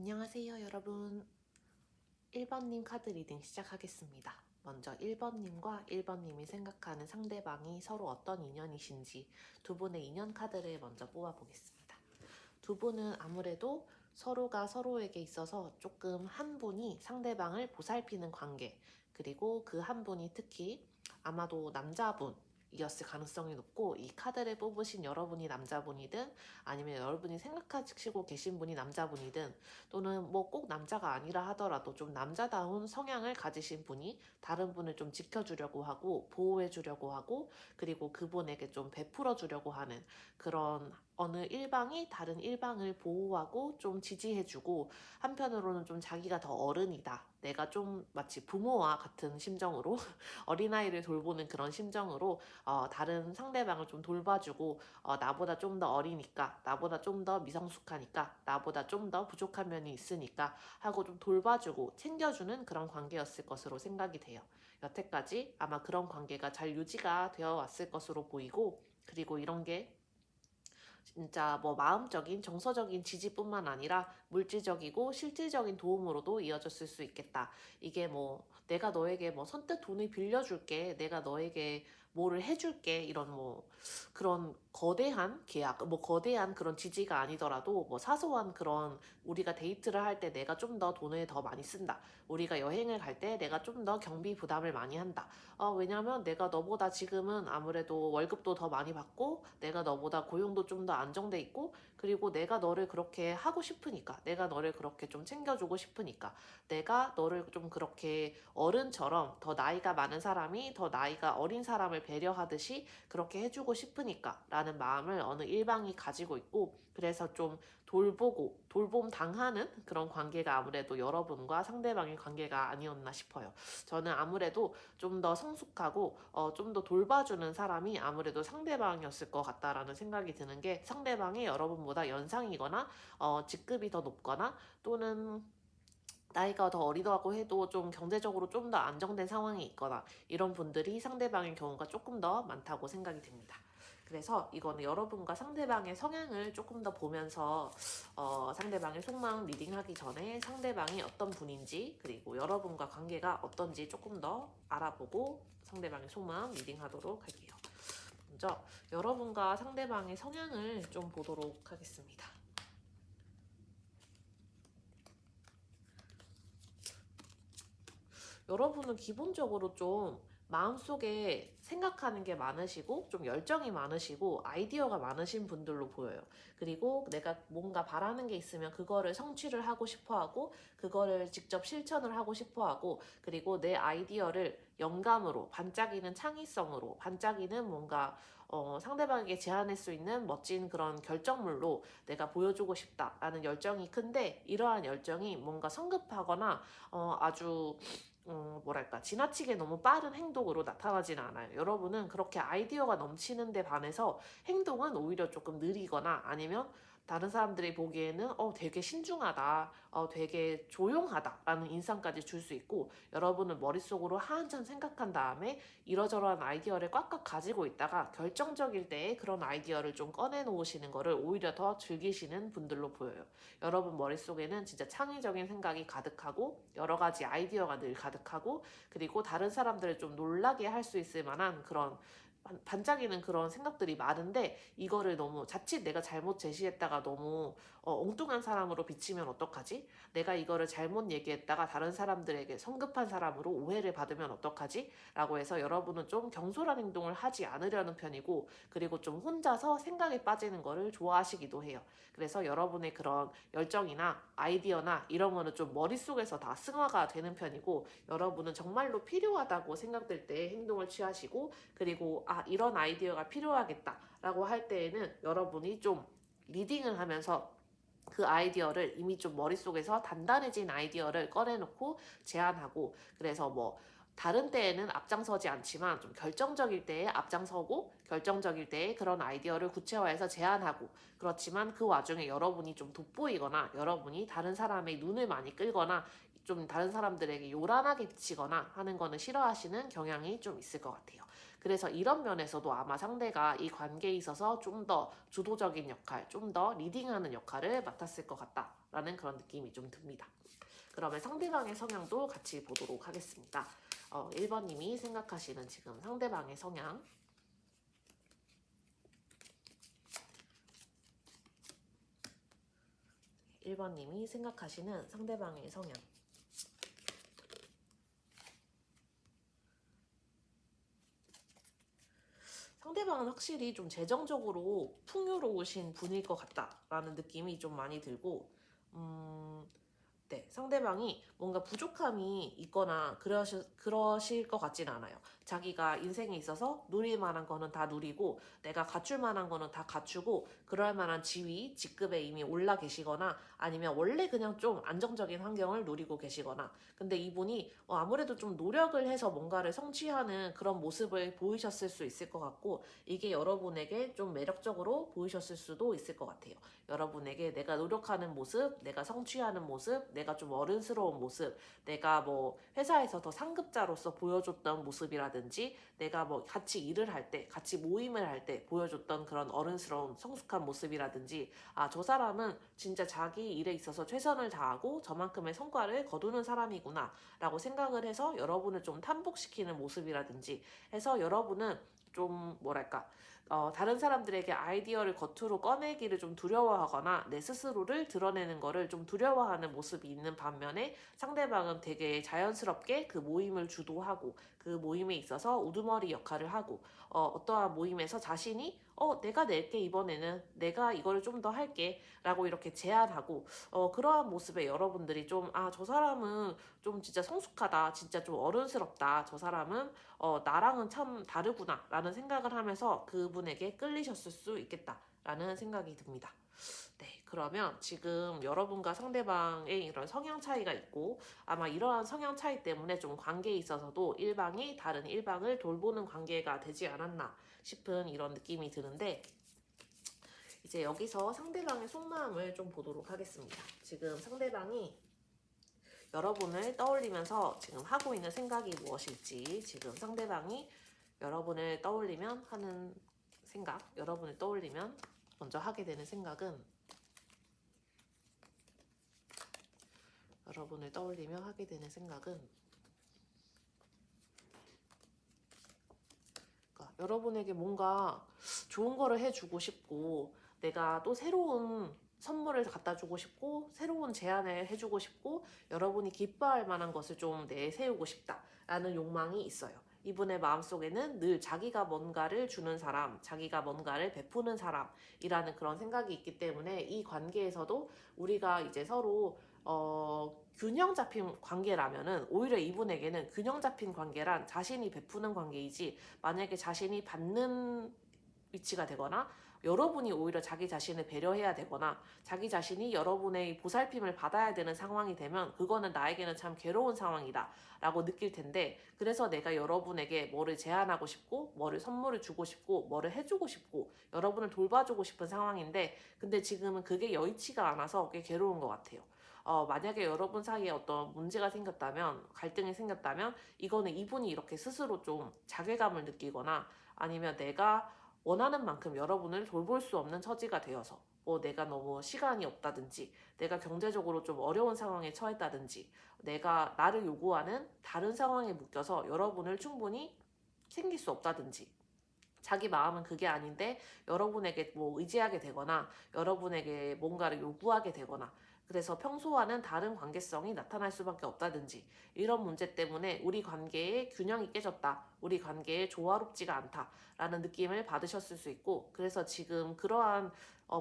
안녕하세요, 여러분. 1번님 카드 리딩 시작하겠습니다. 먼저 1번님과 1번님이 생각하는 상대방이 서로 어떤 인연이신지 두 분의 인연 카드를 먼저 뽑아보겠습니다. 두 분은 아무래도 서로가 서로에게 있어서 조금 한 분이 상대방을 보살피는 관계, 그리고 그 한 분이 특히 아마도 남자분이었을 가능성이 높고, 이 카드를 뽑으신 여러분이 남자분이든 아니면 여러분이 생각하시고 계신 분이 남자분이든, 또는 뭐 꼭 남자가 아니라 하더라도 좀 남자다운 성향을 가지신 분이 다른 분을 좀 지켜주려고 하고 보호해주려고 하고, 그리고 그분에게 좀 베풀어 주려고 하는 그런, 어느 일방이 다른 일방을 보호하고 좀 지지해주고, 한편으로는 좀 자기가 더 어른이다, 내가 좀 마치 부모와 같은 심정으로 어린아이를 돌보는 그런 심정으로 다른 상대방을 좀 돌봐주고, 나보다 좀 더 어리니까, 나보다 좀 더 미성숙하니까, 나보다 좀 더 부족한 면이 있으니까 하고 좀 돌봐주고 챙겨주는 그런 관계였을 것으로 생각이 돼요. 여태까지 아마 그런 관계가 잘 유지가 되어 왔을 것으로 보이고, 그리고 이런 게 진짜 뭐 마음적인 정서적인 지지뿐만 아니라 물질적이고 실질적인 도움으로도 이어졌을 수 있겠다. 이게 뭐 내가 너에게 뭐 선뜻 돈을 빌려줄게, 내가 너에게 뭐를 해줄게, 이런 뭐 그런 거대한 계약, 뭐 거대한 그런 지지가 아니더라도 뭐 사소한 그런, 우리가 데이트를 할 때 내가 좀 더 돈을 더 많이 쓴다, 우리가 여행을 갈 때 내가 좀 더 경비 부담을 많이 한다. 왜냐면 내가 너보다 지금은 아무래도 월급도 더 많이 받고, 내가 너보다 고용도 좀 더 안정돼 있고, 그리고 내가 너를 그렇게 하고 싶으니까, 내가 너를 그렇게 좀 챙겨주고 싶으니까, 내가 너를 좀 그렇게 어른처럼, 더 나이가 많은 사람이 더 나이가 어린 사람을 배려하듯이 그렇게 해주고 싶으니까 라는 마음을 어느 일방이 가지고 있고, 그래서 좀 돌보고 돌봄 당하는 그런 관계가 아무래도 여러분과 상대방의 관계가 아니었나 싶어요. 저는 아무래도 좀 더 성숙하고 좀 더 돌봐주는 사람이 아무래도 상대방이었을 것 같다라는 생각이 드는 게, 상대방이 여러분보다 연상이거나 직급이 더 높거나, 또는 나이가 더 어리다고 해도 좀 경제적으로 좀 더 안정된 상황이 있거나, 이런 분들이 상대방인 경우가 조금 더 많다고 생각이 됩니다. 그래서 이거는 여러분과 상대방의 성향을 조금 더 보면서 상대방의 속마음 리딩하기 전에 상대방이 어떤 분인지, 그리고 여러분과 관계가 어떤지 조금 더 알아보고 상대방의 속마음 리딩하도록 할게요. 먼저 여러분과 상대방의 성향을 좀 보도록 하겠습니다. 여러분은 기본적으로 좀 마음속에 생각하는 게 많으시고, 좀 열정이 많으시고, 아이디어가 많으신 분들로 보여요. 그리고 내가 뭔가 바라는 게 있으면 그거를 성취를 하고 싶어 하고, 그거를 직접 실천을 하고 싶어 하고, 그리고 내 아이디어를 영감으로, 반짝이는 창의성으로, 반짝이는 뭔가 상대방에게 제안할 수 있는 멋진 그런 결정물로 내가 보여주고 싶다라는 열정이 큰데, 이러한 열정이 뭔가 성급하거나 아주 뭐랄까, 지나치게 너무 빠른 행동으로 나타나지는 않아요. 여러분은 그렇게 아이디어가 넘치는 데 반해서 행동은 오히려 조금 느리거나, 아니면 다른 사람들이 보기에는 되게 신중하다, 되게 조용하다 라는 인상까지 줄 수 있고, 여러분은 머릿속으로 한참 생각한 다음에 이러저러한 아이디어를 꽉꽉 가지고 있다가 결정적일 때에 그런 아이디어를 좀 꺼내놓으시는 거를 오히려 더 즐기시는 분들로 보여요. 여러분 머릿속에는 진짜 창의적인 생각이 가득하고, 여러 가지 아이디어가 늘 가득하고, 그리고 다른 사람들을 좀 놀라게 할 수 있을 만한 그런 반짝이는 그런 생각들이 많은데, 이거를 너무 자칫 내가 잘못 제시했다가 너무 엉뚱한 사람으로 비치면 어떡하지? 내가 이거를 잘못 얘기했다가 다른 사람들에게 성급한 사람으로 오해를 받으면 어떡하지? 라고 해서 여러분은 좀 경솔한 행동을 하지 않으려는 편이고, 그리고 좀 혼자서 생각에 빠지는 거를 좋아하시기도 해요. 그래서 여러분의 그런 열정이나 아이디어나 이런 거는 좀 머릿속에서 다 승화가 되는 편이고, 여러분은 정말로 필요하다고 생각될 때 행동을 취하시고, 그리고 이런 아이디어가 필요하겠다라고 할 때에는 여러분이 좀 리딩을 하면서 그 아이디어를 이미 좀 머릿속에서 단단해진 아이디어를 꺼내놓고 제안하고, 그래서 뭐 다른 때에는 앞장서지 않지만 좀 결정적일 때에 앞장서고, 결정적일 때에 그런 아이디어를 구체화해서 제안하고, 그렇지만 그 와중에 여러분이 좀 돋보이거나, 여러분이 다른 사람의 눈을 많이 끌거나, 좀 다른 사람들에게 요란하게 치거나 하는 거는 싫어하시는 경향이 좀 있을 것 같아요. 그래서 이런 면에서도 아마 상대가 이 관계에 있어서 좀 더 주도적인 역할, 좀 더 리딩하는 역할을 맡았을 것 같다라는 그런 느낌이 좀 듭니다. 그러면 상대방의 성향도 같이 보도록 하겠습니다. 1번님이 생각하시는 지금 상대방의 성향. 1번님이 생각하시는 상대방의 성향. 상대방은 확실히 좀 재정적으로 풍요로우신 분일 것 같다라는 느낌이 좀 많이 들고, 네, 상대방이 뭔가 부족함이 있거나 그러실 것 같지는 않아요. 자기가 인생에 있어서 누릴 만한 거는 다 누리고 내가 갖출 만한 거는 다 갖추고 그럴 만한 지위, 직급에 이미 올라 계시거나 아니면 원래 그냥 좀 안정적인 환경을 누리고 계시거나 근데 이분이 아무래도 좀 노력을 해서 뭔가를 성취하는 그런 모습을 보이셨을 수 있을 것 같고 이게 여러분에게 좀 매력적으로 보이셨을 수도 있을 것 같아요. 여러분에게 내가 노력하는 모습, 내가 성취하는 모습, 내가 좀 어른스러운 모습, 내가 뭐 회사에서 더 상급자로서 보여줬던 모습이라든지 내가 뭐 같이 일을 할 때, 같이 모임을 할 때 보여줬던 그런 어른스러운 성숙한 모습이라든지 저 사람은 진짜 자기 일에 있어서 최선을 다하고 저만큼의 성과를 거두는 사람이구나 라고 생각을 해서 여러분을 좀 탐복시키는 모습이라든지 해서 여러분은 좀 뭐랄까 다른 사람들에게 아이디어를 겉으로 꺼내기를 좀 두려워하거나 내 스스로를 드러내는 거를 좀 두려워하는 모습이 있는 반면에 상대방은 되게 자연스럽게 그 모임을 주도하고 그 모임에 있어서 우두머리 역할을 하고 어떠한 모임에서 자신이 내가 낼게 이번에는 내가 이거를 좀 더 할게 라고 이렇게 제안하고 그러한 모습에 여러분들이 좀 저 사람은 좀 진짜 성숙하다 진짜 좀 어른스럽다 저 사람은 나랑은 참 다르구나 라는 생각을 하면서 그분에게 끌리셨을 수 있겠다 라는 생각이 듭니다. 네, 그러면 지금 여러분과 상대방의 이런 성향 차이가 있고 아마 이러한 성향 차이 때문에 좀 관계에 있어서도 일방이 다른 일방을 돌보는 관계가 되지 않았나 싶은 이런 느낌이 드는데 이제 여기서 상대방의 속마음을 좀 보도록 하겠습니다. 지금 상대방이 여러분을 떠올리면서 지금 하고 있는 생각이 무엇일지 지금 상대방이 여러분을 떠올리면 하는 생각, 여러분을 떠올리면 먼저 하게 되는 생각은 여러분을 떠올리며 하게 되는 생각은 그러니까 여러분에게 뭔가 좋은 거를 해주고 싶고 내가 또 새로운 선물을 갖다 주고 싶고 새로운 제안을 해주고 싶고 여러분이 기뻐할 만한 것을 좀 내세우고 싶다라는 욕망이 있어요. 이분의 마음속에는 늘 자기가 뭔가를 주는 사람, 자기가 뭔가를 베푸는 사람이라는 그런 생각이 있기 때문에 이 관계에서도 우리가 이제 서로 균형 잡힌 관계라면은 오히려 이분에게는 균형 잡힌 관계란 자신이 베푸는 관계이지 만약에 자신이 받는 위치가 되거나 여러분이 오히려 자기 자신을 배려해야 되거나 자기 자신이 여러분의 보살핌을 받아야 되는 상황이 되면 그거는 나에게는 참 괴로운 상황이다 라고 느낄 텐데 그래서 내가 여러분에게 뭐를 제안하고 싶고 뭐를 선물을 주고 싶고 뭐를 해주고 싶고 여러분을 돌봐주고 싶은 상황인데 근데 지금은 그게 여의치가 않아서 꽤 괴로운 것 같아요. 만약에 여러분 사이에 어떤 문제가 생겼다면 갈등이 생겼다면 이거는 이분이 이렇게 스스로 좀 자괴감을 느끼거나 아니면 내가 원하는 만큼 여러분을 돌볼 수 없는 처지가 되어서 뭐 내가 너무 시간이 없다든지 내가 경제적으로 좀 어려운 상황에 처했다든지 내가 나를 요구하는 다른 상황에 묶여서 여러분을 충분히 챙길 수 없다든지 자기 마음은 그게 아닌데 여러분에게 뭐 의지하게 되거나 여러분에게 뭔가를 요구하게 되거나 그래서 평소와는 다른 관계성이 나타날 수밖에 없다든지 이런 문제 때문에 우리 관계의 균형이 깨졌다. 우리 관계에 조화롭지가 않다라는 느낌을 받으셨을 수 있고 그래서 지금 그러한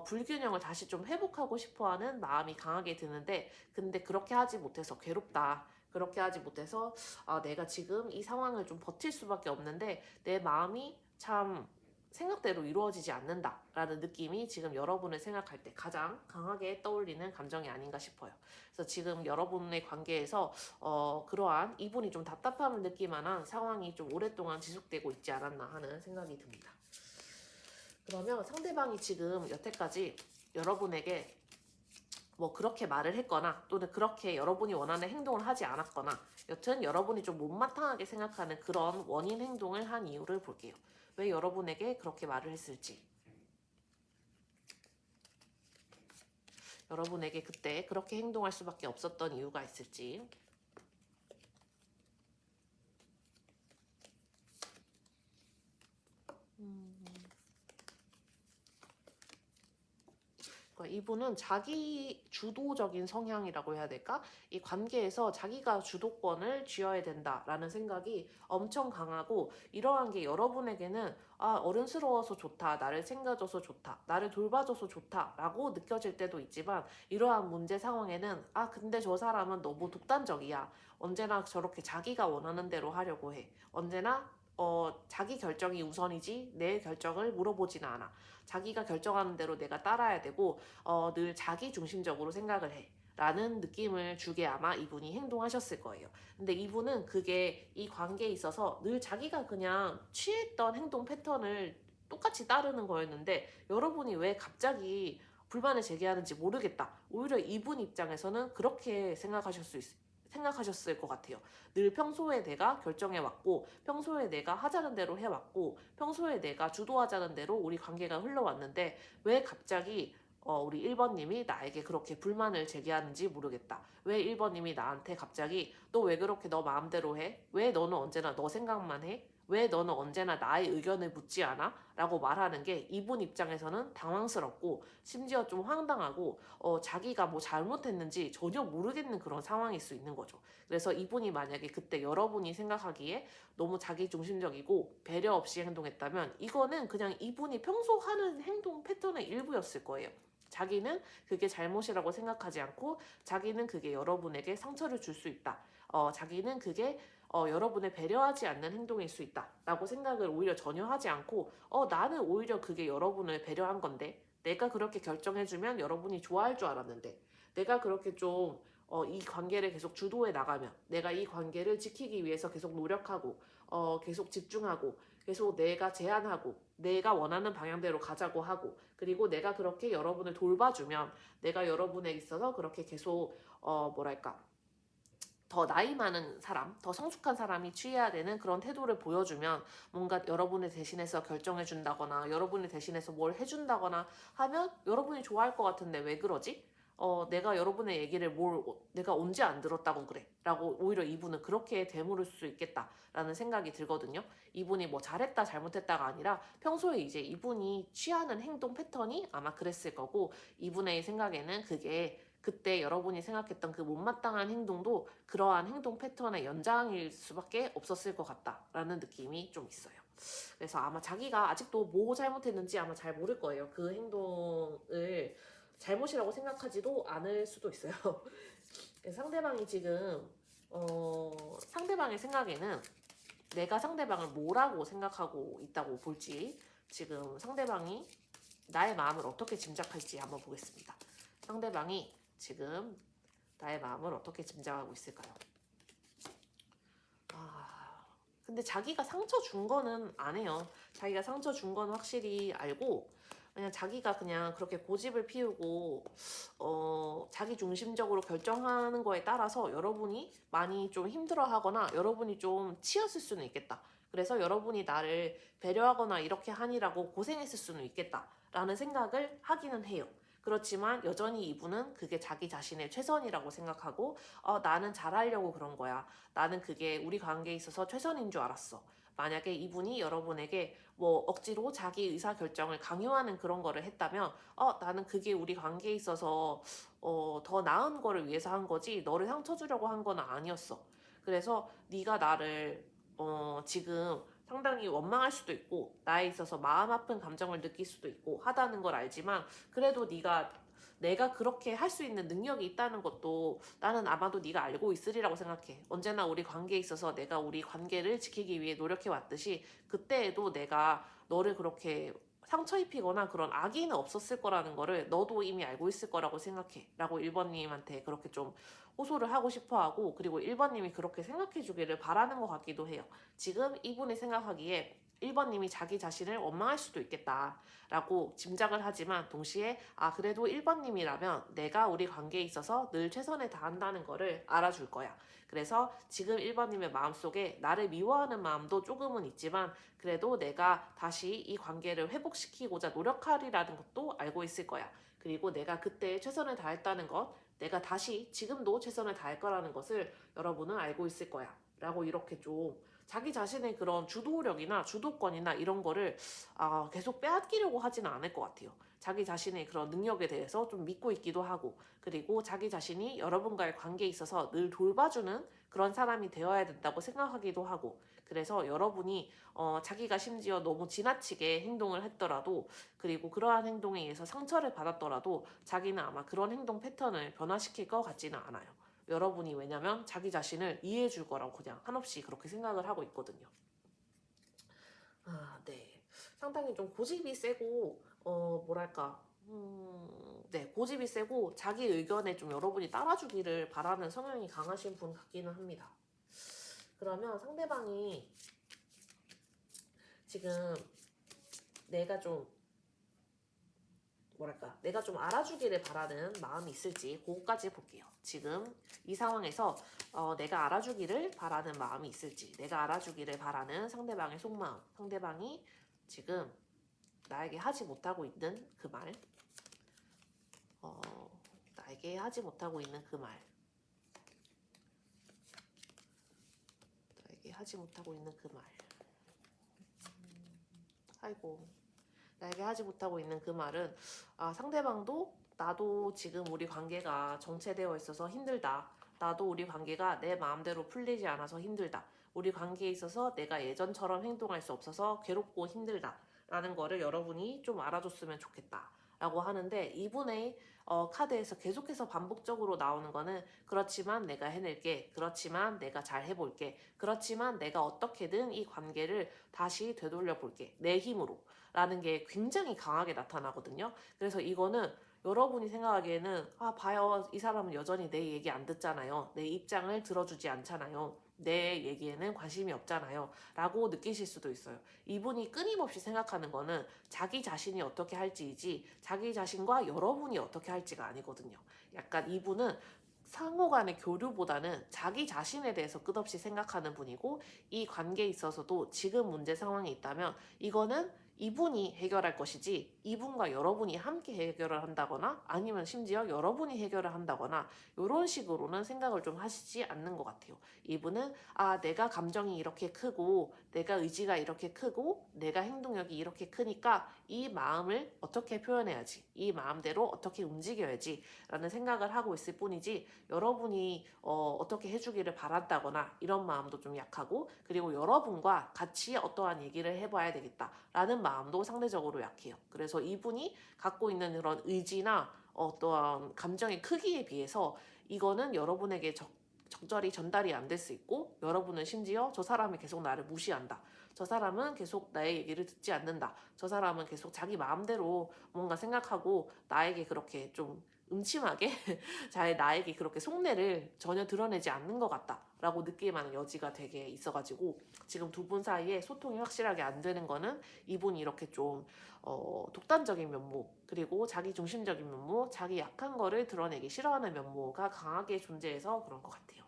불균형을 다시 좀 회복하고 싶어하는 마음이 강하게 드는데 근데 그렇게 하지 못해서 괴롭다. 그렇게 하지 못해서 내가 지금 이 상황을 좀 버틸 수밖에 없는데 내 마음이 참 생각대로 이루어지지 않는다라는 느낌이 지금 여러분을 생각할 때 가장 강하게 떠올리는 감정이 아닌가 싶어요. 그래서 지금 여러분의 관계에서 그러한 이분이 좀 답답함을 느낄 만한 상황이 좀 오랫동안 지속되고 있지 않았나 하는 생각이 듭니다. 그러면 상대방이 지금 여태까지 여러분에게 뭐 그렇게 말을 했거나 또는 그렇게 여러분이 원하는 행동을 하지 않았거나 여튼 여러분이 좀 못마땅하게 생각하는 그런 원인 행동을 한 이유를 볼게요. 왜 여러분에게 그렇게 말을 했을지, 여러분에게 그때 그렇게 행동할 수밖에 없었던 이유가 있을지. 그러니까 이분은 자기 주도적인 성향이라고 해야 될까? 이 관계에서 자기가 주도권을 쥐어야 된다라는 생각이 엄청 강하고, 이러한 게 여러분에게는 어른스러워서 좋다, 나를 챙겨줘서 좋다, 나를 돌봐줘서 좋다라고 느껴질 때도 있지만, 이러한 문제 상황에는 근데 저 사람은 너무 독단적이야. 언제나 저렇게 자기가 원하는 대로 하려고 해. 언제나 자기 결정이 우선이지 내 결정을 물어보지는 않아. 자기가 결정하는 대로 내가 따라야 되고 늘 자기 중심적으로 생각을 해. 라는 느낌을 주게 아마 이분이 행동하셨을 거예요. 근데 이분은 그게 이 관계에 있어서 늘 자기가 그냥 취했던 행동 패턴을 똑같이 따르는 거였는데, 여러분이 왜 갑자기 불만을 제기하는지 모르겠다. 오히려 이분 입장에서는 그렇게 생각하셨을 것 같아요. 늘 평소에 내가 결정해왔고, 평소에 내가 하자는 대로 해왔고, 평소에 내가 주도하자는 대로 우리 관계가 흘러왔는데 왜 갑자기 우리 1번님이 나에게 그렇게 불만을 제기하는지 모르겠다. 왜 1번님이 나한테 갑자기 너 왜 그렇게 너 마음대로 해? 왜 너는 언제나 너 생각만 해? 왜 너는 언제나 나의 의견을 묻지 않아? 라고 말하는 게 이분 입장에서는 당황스럽고, 심지어 좀 황당하고 자기가 뭐 잘못했는지 전혀 모르겠는 그런 상황일 수 있는 거죠. 그래서 이분이 만약에 그때 여러분이 생각하기에 너무 자기중심적이고 배려 없이 행동했다면, 이거는 그냥 이분이 평소 하는 행동 패턴의 일부였을 거예요. 자기는 그게 잘못이라고 생각하지 않고 자기는 그게 여러분에게 상처를 줄 수 있다. 자기는 그게 여러분을 배려하지 않는 행동일 수 있다 라고 생각을 오히려 전혀 하지 않고, 나는 오히려 그게 여러분을 배려한 건데, 내가 그렇게 결정해주면 여러분이 좋아할 줄 알았는데, 내가 그렇게 좀 이 관계를 계속 주도해 나가면, 내가 이 관계를 지키기 위해서 계속 노력하고 계속 집중하고 계속 내가 제안하고 내가 원하는 방향대로 가자고 하고, 그리고 내가 그렇게 여러분을 돌봐주면, 내가 여러분에 있어서 그렇게 계속 뭐랄까 더 나이 많은 사람, 더 성숙한 사람이 취해야 되는 그런 태도를 보여주면, 뭔가 여러분을 대신해서 결정해준다거나 여러분을 대신해서 뭘 해준다거나 하면 여러분이 좋아할 것 같은데 왜 그러지? 내가 여러분의 얘기를 내가 언제 안 들었다고 그래? 라고 오히려 이분은 그렇게 되물을 수 있겠다라는 생각이 들거든요. 이분이 뭐 잘했다 잘못했다가 아니라 평소에 이제 이분이 취하는 행동 패턴이 아마 그랬을 거고, 이분의 생각에는 그게 그때 여러분이 생각했던 그 못마땅한 행동도 그러한 행동 패턴의 연장일 수밖에 없었을 것 같다라는 느낌이 좀 있어요. 그래서 아마 자기가 아직도 뭐 잘못했는지 아마 잘 모를 거예요. 그 행동을 잘못이라고 생각하지도 않을 수도 있어요. 상대방이 지금 상대방의 생각에는 내가 상대방을 뭐라고 생각하고 있다고 볼지, 지금 상대방이 나의 마음을 어떻게 짐작할지 한번 보겠습니다. 상대방이 지금 나의 마음을 어떻게 짐작하고 있을까요? 근데 자기가 상처 준 거는 안 해요. 자기가 상처 준 건 확실히 알고, 그냥 자기가 그냥 그렇게 고집을 피우고 자기 중심적으로 결정하는 거에 따라서 여러분이 많이 좀 힘들어하거나 여러분이 좀 치였을 수는 있겠다. 그래서 여러분이 나를 배려하거나 이렇게 하니라고 고생했을 수는 있겠다라는 생각을 하기는 해요. 그렇지만 여전히 이분은 그게 자기 자신의 최선이라고 생각하고, 나는 잘하려고 그런 거야. 나는 그게 우리 관계에 있어서 최선인 줄 알았어. 만약에 이분이 여러분에게 뭐 억지로 자기 의사결정을 강요하는 그런 거를 했다면, 나는 그게 우리 관계에 있어서 더 나은 거를 위해서 한 거지 너를 상처 주려고 한 건 아니었어. 그래서 네가 나를 지금 상당히 원망할 수도 있고 나에 있어서 마음 아픈 감정을 느낄 수도 있고 하다는 걸 알지만, 그래도 내가 그렇게 할 수 있는 능력이 있다는 것도 나는 아마도 네가 알고 있으리라고 생각해. 언제나 우리 관계에 있어서 내가 우리 관계를 지키기 위해 노력해 왔듯이 그때에도 내가 너를 그렇게 상처 입히거나 그런 악의는 없었을 거라는 거를 너도 이미 알고 있을 거라고 생각해 라고 1번님한테 그렇게 좀 호소를 하고 싶어 하고, 그리고 1번님이 그렇게 생각해 주기를 바라는 것 같기도 해요. 지금 이분이 생각하기에 1번님이 자기 자신을 원망할 수도 있겠다라고 짐작을 하지만, 동시에 그래도 1번님이라면 내가 우리 관계에 있어서 늘 최선을 다한다는 거를 알아줄 거야. 그래서 지금 1번님의 마음속에 나를 미워하는 마음도 조금은 있지만, 그래도 내가 다시 이 관계를 회복시키고자 노력하리라는 것도 알고 있을 거야. 그리고 내가 그때 최선을 다했다는 것, 내가 다시 지금도 최선을 다할 거라는 것을 여러분은 알고 있을 거야. 라고 이렇게 좀 자기 자신의 그런 주도력이나 주도권이나 이런 거를 계속 빼앗기려고 하지는 않을 것 같아요. 자기 자신의 그런 능력에 대해서 좀 믿고 있기도 하고, 그리고 자기 자신이 여러분과의 관계에 있어서 늘 돌봐주는 그런 사람이 되어야 된다고 생각하기도 하고, 그래서 여러분이 자기가 심지어 너무 지나치게 행동을 했더라도, 그리고 그러한 행동에 의해서 상처를 받았더라도 자기는 아마 그런 행동 패턴을 변화시킬 것 같지는 않아요. 여러분이, 왜냐면 자기 자신을 이해해 줄 거라고 그냥 한없이 그렇게 생각을 하고 있거든요. 네. 상당히 좀 고집이 세고, 뭐랄까, 네, 고집이 세고 자기 의견에 좀 여러분이 따라주기를 바라는 성향이 강하신 분 같기는 합니다. 그러면 상대방이 지금 내가 좀 내가 좀 알아주기를 바라는 마음이 있을지 그거까지 볼게요. 지금 이 상황에서 내가 알아주기를 바라는 마음이 있을지, 내가 알아주기를 바라는 상대방의 속마음, 상대방이 지금 나에게 하지 못하고 있는 그 말, 나에게 하지 못하고 있는 그 말, 나에게 하지 못하고 있는 그 말, 아이고, 나에게 하지 못하고 있는 그 말은, 상대방도 나도 지금 우리 관계가 정체되어 있어서 힘들다. 나도 우리 관계가 내 마음대로 풀리지 않아서 힘들다. 우리 관계에 있어서 내가 예전처럼 행동할 수 없어서 괴롭고 힘들다. 라는 거를 여러분이 좀 알아줬으면 좋겠다. 라고 하는데, 이분의 카드에서 계속해서 반복적으로 나오는 거는, 그렇지만 내가 해낼게. 그렇지만 내가 잘 해볼게. 그렇지만 내가 어떻게든 이 관계를 다시 되돌려 볼게. 내 힘으로. 라는 게 굉장히 강하게 나타나거든요. 그래서 이거는 여러분이 생각하기에는 봐요. 이 사람은 여전히 내 얘기 안 듣잖아요. 내 입장을 들어주지 않잖아요. 내 얘기에는 관심이 없잖아요. 라고 느끼실 수도 있어요. 이분이 끊임없이 생각하는 거는 자기 자신이 어떻게 할지이지, 자기 자신과 여러분이 어떻게 할지가 아니거든요. 약간 이분은 상호 간의 교류보다는 자기 자신에 대해서 끝없이 생각하는 분이고, 이 관계에 있어서도 지금 문제 상황이 있다면 이거는 이분이 해결할 것이지, 이분과 여러분이 함께 해결을 한다거나 아니면 심지어 여러분이 해결을 한다거나 이런 식으로는 생각을 좀 하시지 않는 것 같아요. 이분은 내가 감정이 이렇게 크고 내가 의지가 이렇게 크고 내가 행동력이 이렇게 크니까 이 마음을 어떻게 표현해야지, 이 마음대로 어떻게 움직여야지 라는 생각을 하고 있을 뿐이지, 여러분이 어떻게 해주기를 바란다거나 이런 마음도 좀 약하고, 그리고 여러분과 같이 어떠한 얘기를 해봐야 되겠다라는 마음도 상대적으로 약해요. 그래서 이분이 갖고 있는 그런 의지나 어떠한 감정의 크기에 비해서 이거는 여러분에게 적절히 전달이 안 될 수 있고, 여러분은 심지어 저 사람이 계속 나를 무시한다. 저 사람은 계속 나의 얘기를 듣지 않는다. 저 사람은 계속 자기 마음대로 뭔가 생각하고 나에게 그렇게 좀 음침하게 잘 나에게 그렇게 속내를 전혀 드러내지 않는 것 같다라고 느끼는 여지가 되게 있어가지고, 지금 두 분 사이에 소통이 확실하게 안 되는 거는 이분이 이렇게 좀 독단적인 면모, 그리고 자기 중심적인 면모, 자기 약한 거를 드러내기 싫어하는 면모가 강하게 존재해서 그런 것 같아요.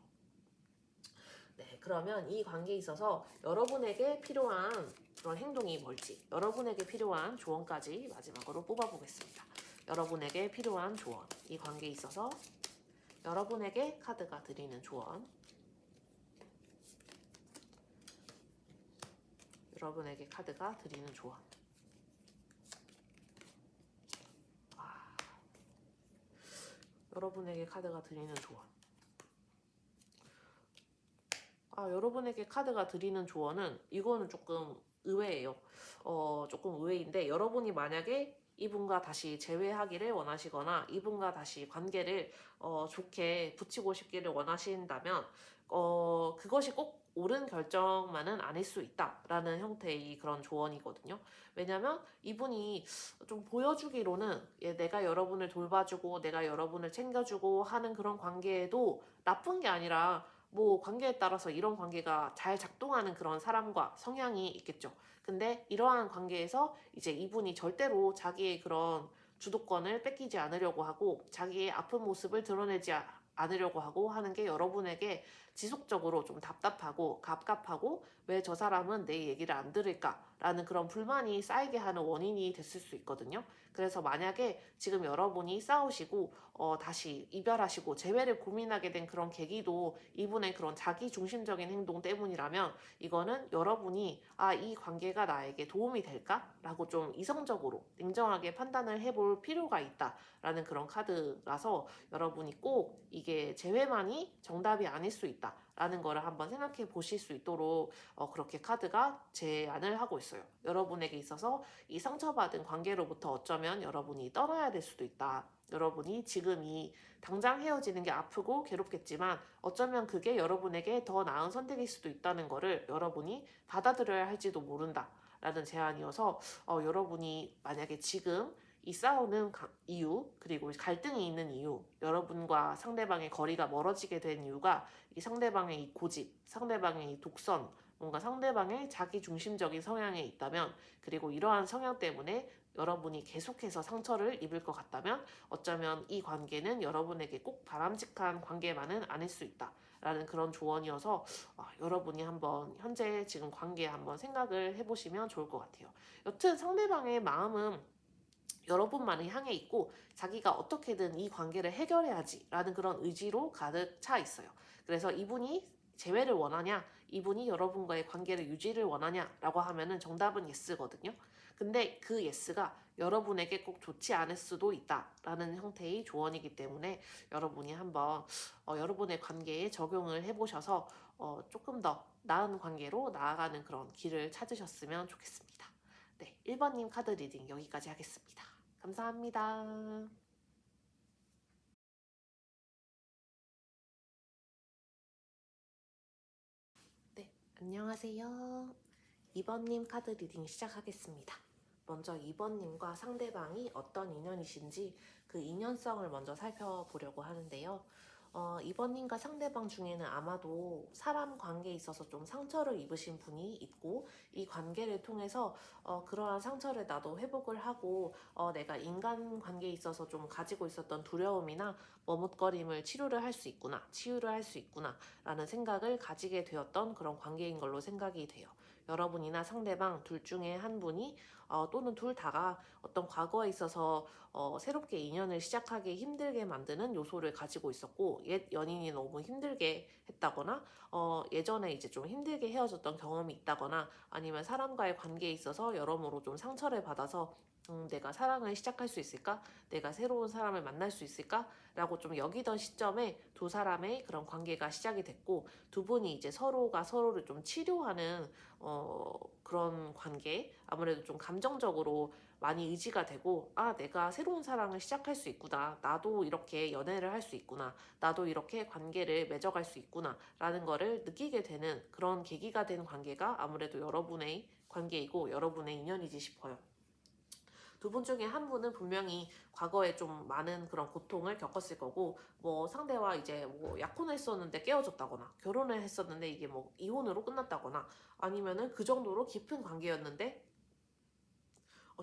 네, 그러면 이 관계에 있어서 여러분에게 필요한 그런 행동이 뭘지, 여러분에게 필요한 조언까지 마지막으로 뽑아보겠습니다. 여러분에게 필요한 조언, 이 관계에 있어서 여러분에게 카드가 드리는 조언, 여러분에게 카드가 드리는 조언. 여러분에게 카드가 드리는 조언. 여러분에게 카드가 드리는 조언은, 이거는 조금 의외예요. 조금 의외인데, 여러분이 만약에 이분과 다시 재회하기를 원하시거나 이분과 다시 관계를 좋게 붙이고 싶기를 원하신다면, 그것이 꼭 옳은 결정만은 아닐 수 있다라는 형태의 그런 조언이거든요. 왜냐면 이분이 좀 보여주기로는 내가 여러분을 돌봐주고 내가 여러분을 챙겨주고 하는 그런 관계에도 나쁜 게 아니라 뭐 관계에 따라서 이런 관계가 잘 작동하는 그런 사람과 성향이 있겠죠. 근데 이러한 관계에서 이제 이분이 절대로 자기의 그런 주도권을 뺏기지 않으려고 하고 자기의 아픈 모습을 드러내지 않으려고 하고 하는 게 여러분에게 지속적으로 좀 답답하고 갑갑하고 왜 저 사람은 내 얘기를 안 들을까라는 그런 불만이 쌓이게 하는 원인이 됐을 수 있거든요. 그래서 만약에 지금 여러분이 싸우시고 다시 이별하시고 재회를 고민하게 된 그런 계기도 이분의 그런 자기 중심적인 행동 때문이라면 이거는 여러분이 이 관계가 나에게 도움이 될까라고 좀 이성적으로 냉정하게 판단을 해볼 필요가 있다라는 그런 카드라서 여러분이 꼭 이게 재회만이 정답이 아닐 수 있다라는 거를 한번 생각해 보실 수 있도록 그렇게 카드가 제안을 하고 있어요. 여러분에게 있어서 이 상처받은 관계로부터 어쩌면 여러분이 떠나야 될 수도 있다. 여러분이 지금 이 당장 헤어지는 게 아프고 괴롭겠지만 어쩌면 그게 여러분에게 더 나은 선택일 수도 있다는 거를 여러분이 받아들여야 할지도 모른다. 라는 제안이어서 여러분이 만약에 지금 이 싸우는 이유 그리고 갈등이 있는 이유 여러분과 상대방의 거리가 멀어지게 된 이유가 이 상대방의 이 고집 상대방의 이 독선 뭔가 상대방의 자기 중심적인 성향에 있다면 그리고 이러한 성향 때문에 여러분이 계속해서 상처를 입을 것 같다면 어쩌면 이 관계는 여러분에게 꼭 바람직한 관계만은 아닐 수 있다 라는 그런 조언이어서 여러분이 한번 현재 지금 관계에 한번 생각을 해보시면 좋을 것 같아요. 여튼 상대방의 마음은 여러분만을 향해 있고 자기가 어떻게든 이 관계를 해결해야지 라는 그런 의지로 가득 차 있어요. 그래서 이분이 재회를 원하냐 이분이 여러분과의 관계를 유지를 원하냐 라고 하면은 정답은 예스거든요. 근데 그 예스가 여러분에게 꼭 좋지 않을 수도 있다라는 형태의 조언이기 때문에 여러분이 한번 여러분의 관계에 적용을 해보셔서 조금 더 나은 관계로 나아가는 그런 길을 찾으셨으면 좋겠습니다. 네, 1번님 카드 리딩 여기까지 하겠습니다. 감사합니다. 네, 안녕하세요. 2번님 카드 리딩 시작하겠습니다. 먼저 2번님과 상대방이 어떤 인연이신지 그 인연성을 먼저 살펴보려고 하는데요. 2번님과 상대방 중에는 아마도 사람 관계에 있어서 좀 상처를 입으신 분이 있고 이 관계를 통해서 그러한 상처를 나도 회복을 하고 내가 인간 관계에 있어서 좀 가지고 있었던 두려움이나 머뭇거림을 치유를 할 수 있구나 라는 생각을 가지게 되었던 그런 관계인 걸로 생각이 돼요. 여러분이나 상대방 둘 중에 한 분이 또는 둘 다가 어떤 과거에 있어서 새롭게 인연을 시작하기 힘들게 만드는 요소를 가지고 있었고 옛 연인이 너무 힘들게 했다거나 예전에 이제 좀 힘들게 헤어졌던 경험이 있다거나 아니면 사람과의 관계에 있어서 여러모로 좀 상처를 받아서 내가 사랑을 시작할 수 있을까? 내가 새로운 사람을 만날 수 있을까? 라고 좀 여기던 시점에 두 사람의 그런 관계가 시작이 됐고 두 분이 이제 서로가 서로를 좀 치료하는 그런 관계 아무래도 좀 감정적으로 많이 의지가 되고 내가 새로운 사랑을 시작할 수 있구나 나도 이렇게 연애를 할 수 있구나 나도 이렇게 관계를 맺어갈 수 있구나 라는 거를 느끼게 되는 그런 계기가 된 관계가 아무래도 여러분의 관계이고 여러분의 인연이지 싶어요. 두 분 중에 한 분은 분명히 과거에 좀 많은 그런 고통을 겪었을 거고 뭐 상대와 이제 뭐 약혼을 했었는데 깨어졌다거나 결혼을 했었는데 이게 뭐 이혼으로 끝났다거나 아니면은 그 정도로 깊은 관계였는데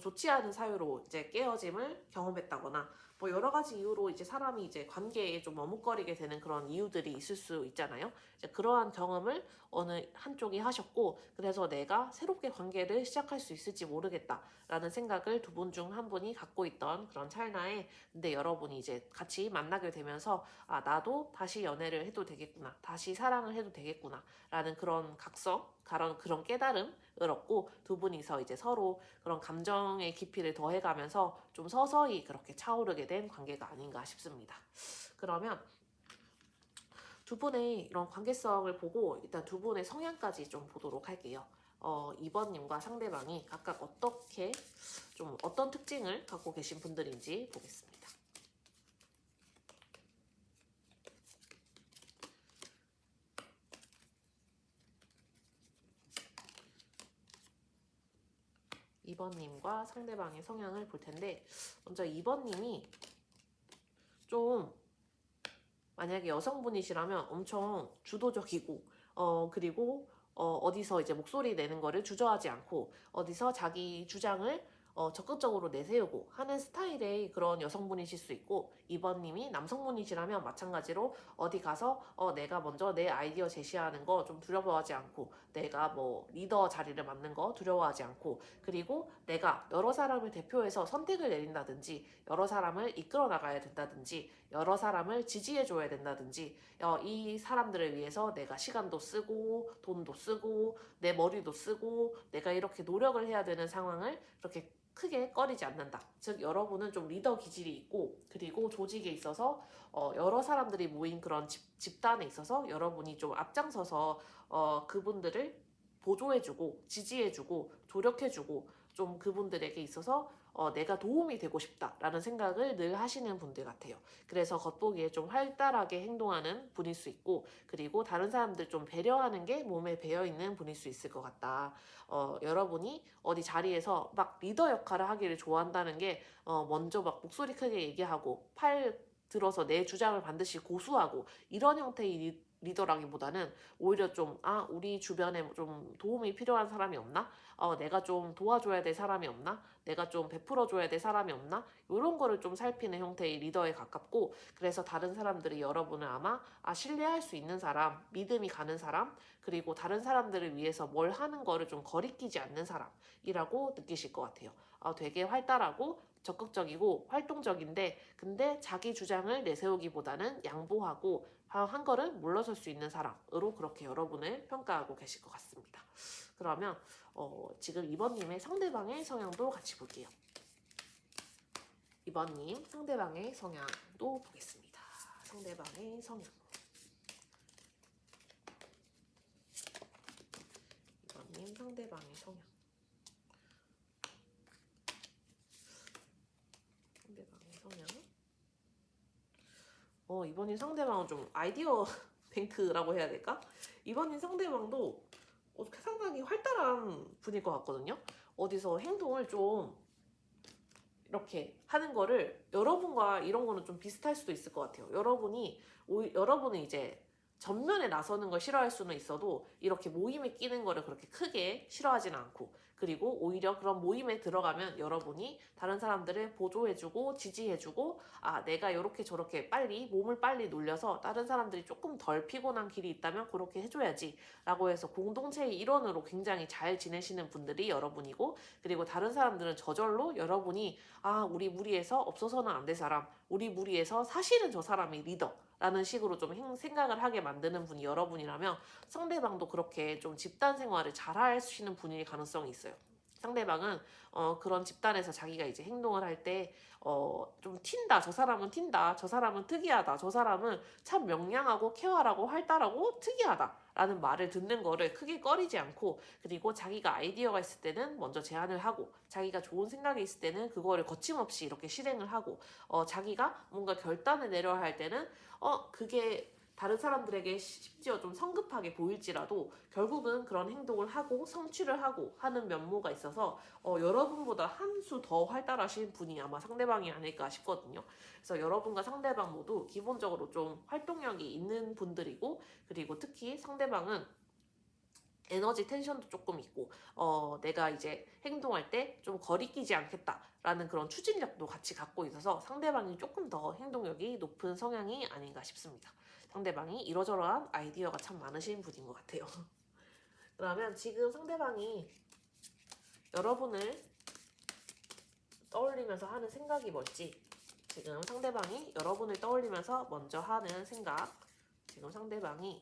좋지 않은 사유로 이제 깨어짐을 경험했다거나 뭐 여러 가지 이유로 이제 사람이 이제 관계에 좀 머뭇거리게 되는 그런 이유들이 있을 수 있잖아요. 이제 그러한 경험을 어느 한쪽이 하셨고 그래서 내가 새롭게 관계를 시작할 수 있을지 모르겠다라는 생각을 두 분 중 한 분이 갖고 있던 그런 찰나에 근데 여러분이 이제 같이 만나게 되면서 나도 다시 연애를 해도 되겠구나 다시 사랑을 해도 되겠구나 라는 그런 각성 그런 깨달음을 얻고 두 분이서 이제 서로 그런 감정의 깊이를 더해가면서 좀 서서히 그렇게 차오르게 된 관계가 아닌가 싶습니다. 그러면 두 분의 이런 관계성을 보고 일단 두 분의 성향까지 좀 보도록 할게요. 2번님과 상대방이 각각 어떻게 좀 어떤 특징을 갖고 계신 분들인지 보겠습니다. 2번님과 상대방의 성향을 볼 텐데, 먼저 2번님이 좀 만약에 여성분이시라면 엄청 주도적이고 그리고 어디서 이제 목소리 내는 거를 주저하지 않고 어디서 자기 주장을 적극적으로 내세우고 하는 스타일의 그런 여성분이실 수 있고, 2번님이 남성분이시라면 마찬가지로 어디 가서 내가 먼저 내 아이디어 제시하는 거 좀 두려워하지 않고, 내가 뭐 리더 자리를 맡는 거 두려워하지 않고, 그리고 내가 여러 사람을 대표해서 선택을 내린다든지 여러 사람을 이끌어 나가야 된다든지 여러 사람을 지지해 줘야 된다든지 이 사람들을 위해서 내가 시간도 쓰고 돈도 쓰고 내 머리도 쓰고 내가 이렇게 노력을 해야 되는 상황을 그렇게 크게 꺼리지 않는다. 즉 여러분은 좀 리더 기질이 있고, 그리고 조직에 있어서 여러 사람들이 모인 그런 집단에 있어서 여러분이 좀 앞장서서 그분들을 보조해주고 지지해주고 조력해주고 좀 그분들에게 있어서 내가 도움이 되고 싶다라는 생각을 늘 하시는 분들 같아요. 그래서 겉보기에 좀 활달하게 행동하는 분일 수 있고, 그리고 다른 사람들 좀 배려하는 게 몸에 배어있는 분일 수 있을 것 같다. 여러분이 어디 자리에서 막 리더 역할을 하기를 좋아한다는 게 먼저 막 목소리 크게 얘기하고 팔 들어서 내 주장을 반드시 고수하고 이런 형태의 리더라기보다는 오히려 좀 우리 주변에 좀 도움이 필요한 사람이 없나? 내가 좀 도와줘야 될 사람이 없나? 내가 좀 베풀어줘야 될 사람이 없나? 이런 거를 좀 살피는 형태의 리더에 가깝고, 그래서 다른 사람들이 여러분을 아마 신뢰할 수 있는 사람, 믿음이 가는 사람, 그리고 다른 사람들을 위해서 뭘 하는 거를 좀 거리끼지 않는 사람이라고 느끼실 것 같아요. 되게 활달하고 적극적이고 활동적인데, 근데 자기 주장을 내세우기보다는 양보하고 한 걸음 물러설 수 있는 사람으로 그렇게 여러분을 평가하고 계실 것 같습니다. 그러면 지금 2번님의 상대방의 성향도 같이 볼게요. 2번님 상대방의 성향도 보겠습니다. 상대방의 성향. 2번님 상대방의 성향. 상대방의 성향. 이번님 상대방은 좀 아이디어 뱅크라고 해야 될까? 이번님 상대방도 상당히 활달한 분일 것 같거든요. 어디서 행동을 좀 이렇게 하는 거를 여러분과 이런 거는 좀 비슷할 수도 있을 것 같아요. 여러분은 이제 전면에 나서는 걸 싫어할 수는 있어도 이렇게 모임에 끼는 거를 그렇게 크게 싫어하지는 않고, 그리고 오히려 그런 모임에 들어가면 여러분이 다른 사람들을 보조해주고 지지해주고 내가 이렇게 저렇게 몸을 빨리 놀려서 다른 사람들이 조금 덜 피곤한 길이 있다면 그렇게 해줘야지 라고 해서 공동체의 일원으로 굉장히 잘 지내시는 분들이 여러분이고, 그리고 다른 사람들은 저절로 여러분이 우리 무리에서 없어서는 안 될 사람, 우리 무리에서 사실은 저 사람이 리더라는 식으로 좀 생각을 하게 만드는 분이 여러분이라면 상대방도 그렇게 좀 집단 생활을 잘 하시는 분일 가능성이 있어요. 상대방은 그런 집단에서 자기가 이제 행동을 할 때 좀 튄다. 저 사람은 튄다. 저 사람은 특이하다. 저 사람은 참 명량하고 쾌활하고 활달하고 특이하다. 라는 말을 듣는 거를 크게 꺼리지 않고, 그리고 자기가 아이디어가 있을 때는 먼저 제안을 하고, 자기가 좋은 생각이 있을 때는 그거를 거침없이 이렇게 실행을 하고, 자기가 뭔가 결단을 내려야 할 때는 그게 다른 사람들에게 심지어 좀 성급하게 보일지라도 결국은 그런 행동을 하고 성취를 하고 하는 면모가 있어서 여러분보다 한 수 더 활달하신 분이 아마 상대방이 아닐까 싶거든요. 그래서 여러분과 상대방 모두 기본적으로 좀 활동력이 있는 분들이고, 그리고 특히 상대방은 에너지 텐션도 조금 있고 내가 이제 행동할 때 좀 거리끼지 않겠다라는 그런 추진력도 같이 갖고 있어서 상대방이 조금 더 행동력이 높은 성향이 아닌가 싶습니다. 상대방이 이러저러한 아이디어가 참 많으신 분인 것 같아요. 그러면 지금 상대방이 여러분을 떠올리면서 하는 생각이 뭘지, 지금 상대방이 여러분을 떠올리면서 먼저 하는 생각, 지금 상대방이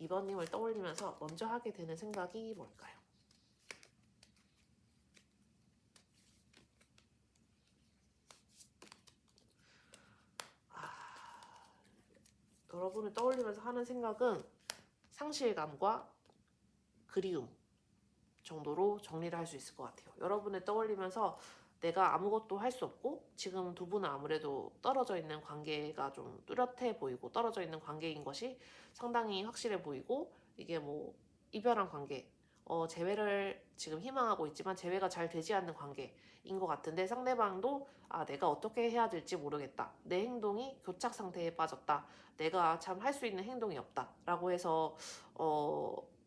2번님을 떠올리면서 먼저 하게 되는 생각이 뭘까요? 여러분을 떠올리면서 하는 생각은 상실감과 그리움 정도로 정리를 할 수 있을 것 같아요. 여러분을 떠올리면서 내가 아무것도 할 수 없고, 지금 두 분은 아무래도 떨어져 있는 관계가 좀 뚜렷해 보이고 떨어져 있는 관계인 것이 상당히 확실해 보이고, 이게 뭐 이별한 관계, 재회를 지금 희망하고 있지만 재회가 잘 되지 않는 관계인 것 같은데 상대방도 내가 어떻게 해야 될지 모르겠다. 내 행동이 교착 상태에 빠졌다. 내가 참 할 수 있는 행동이 없다. 라고 해서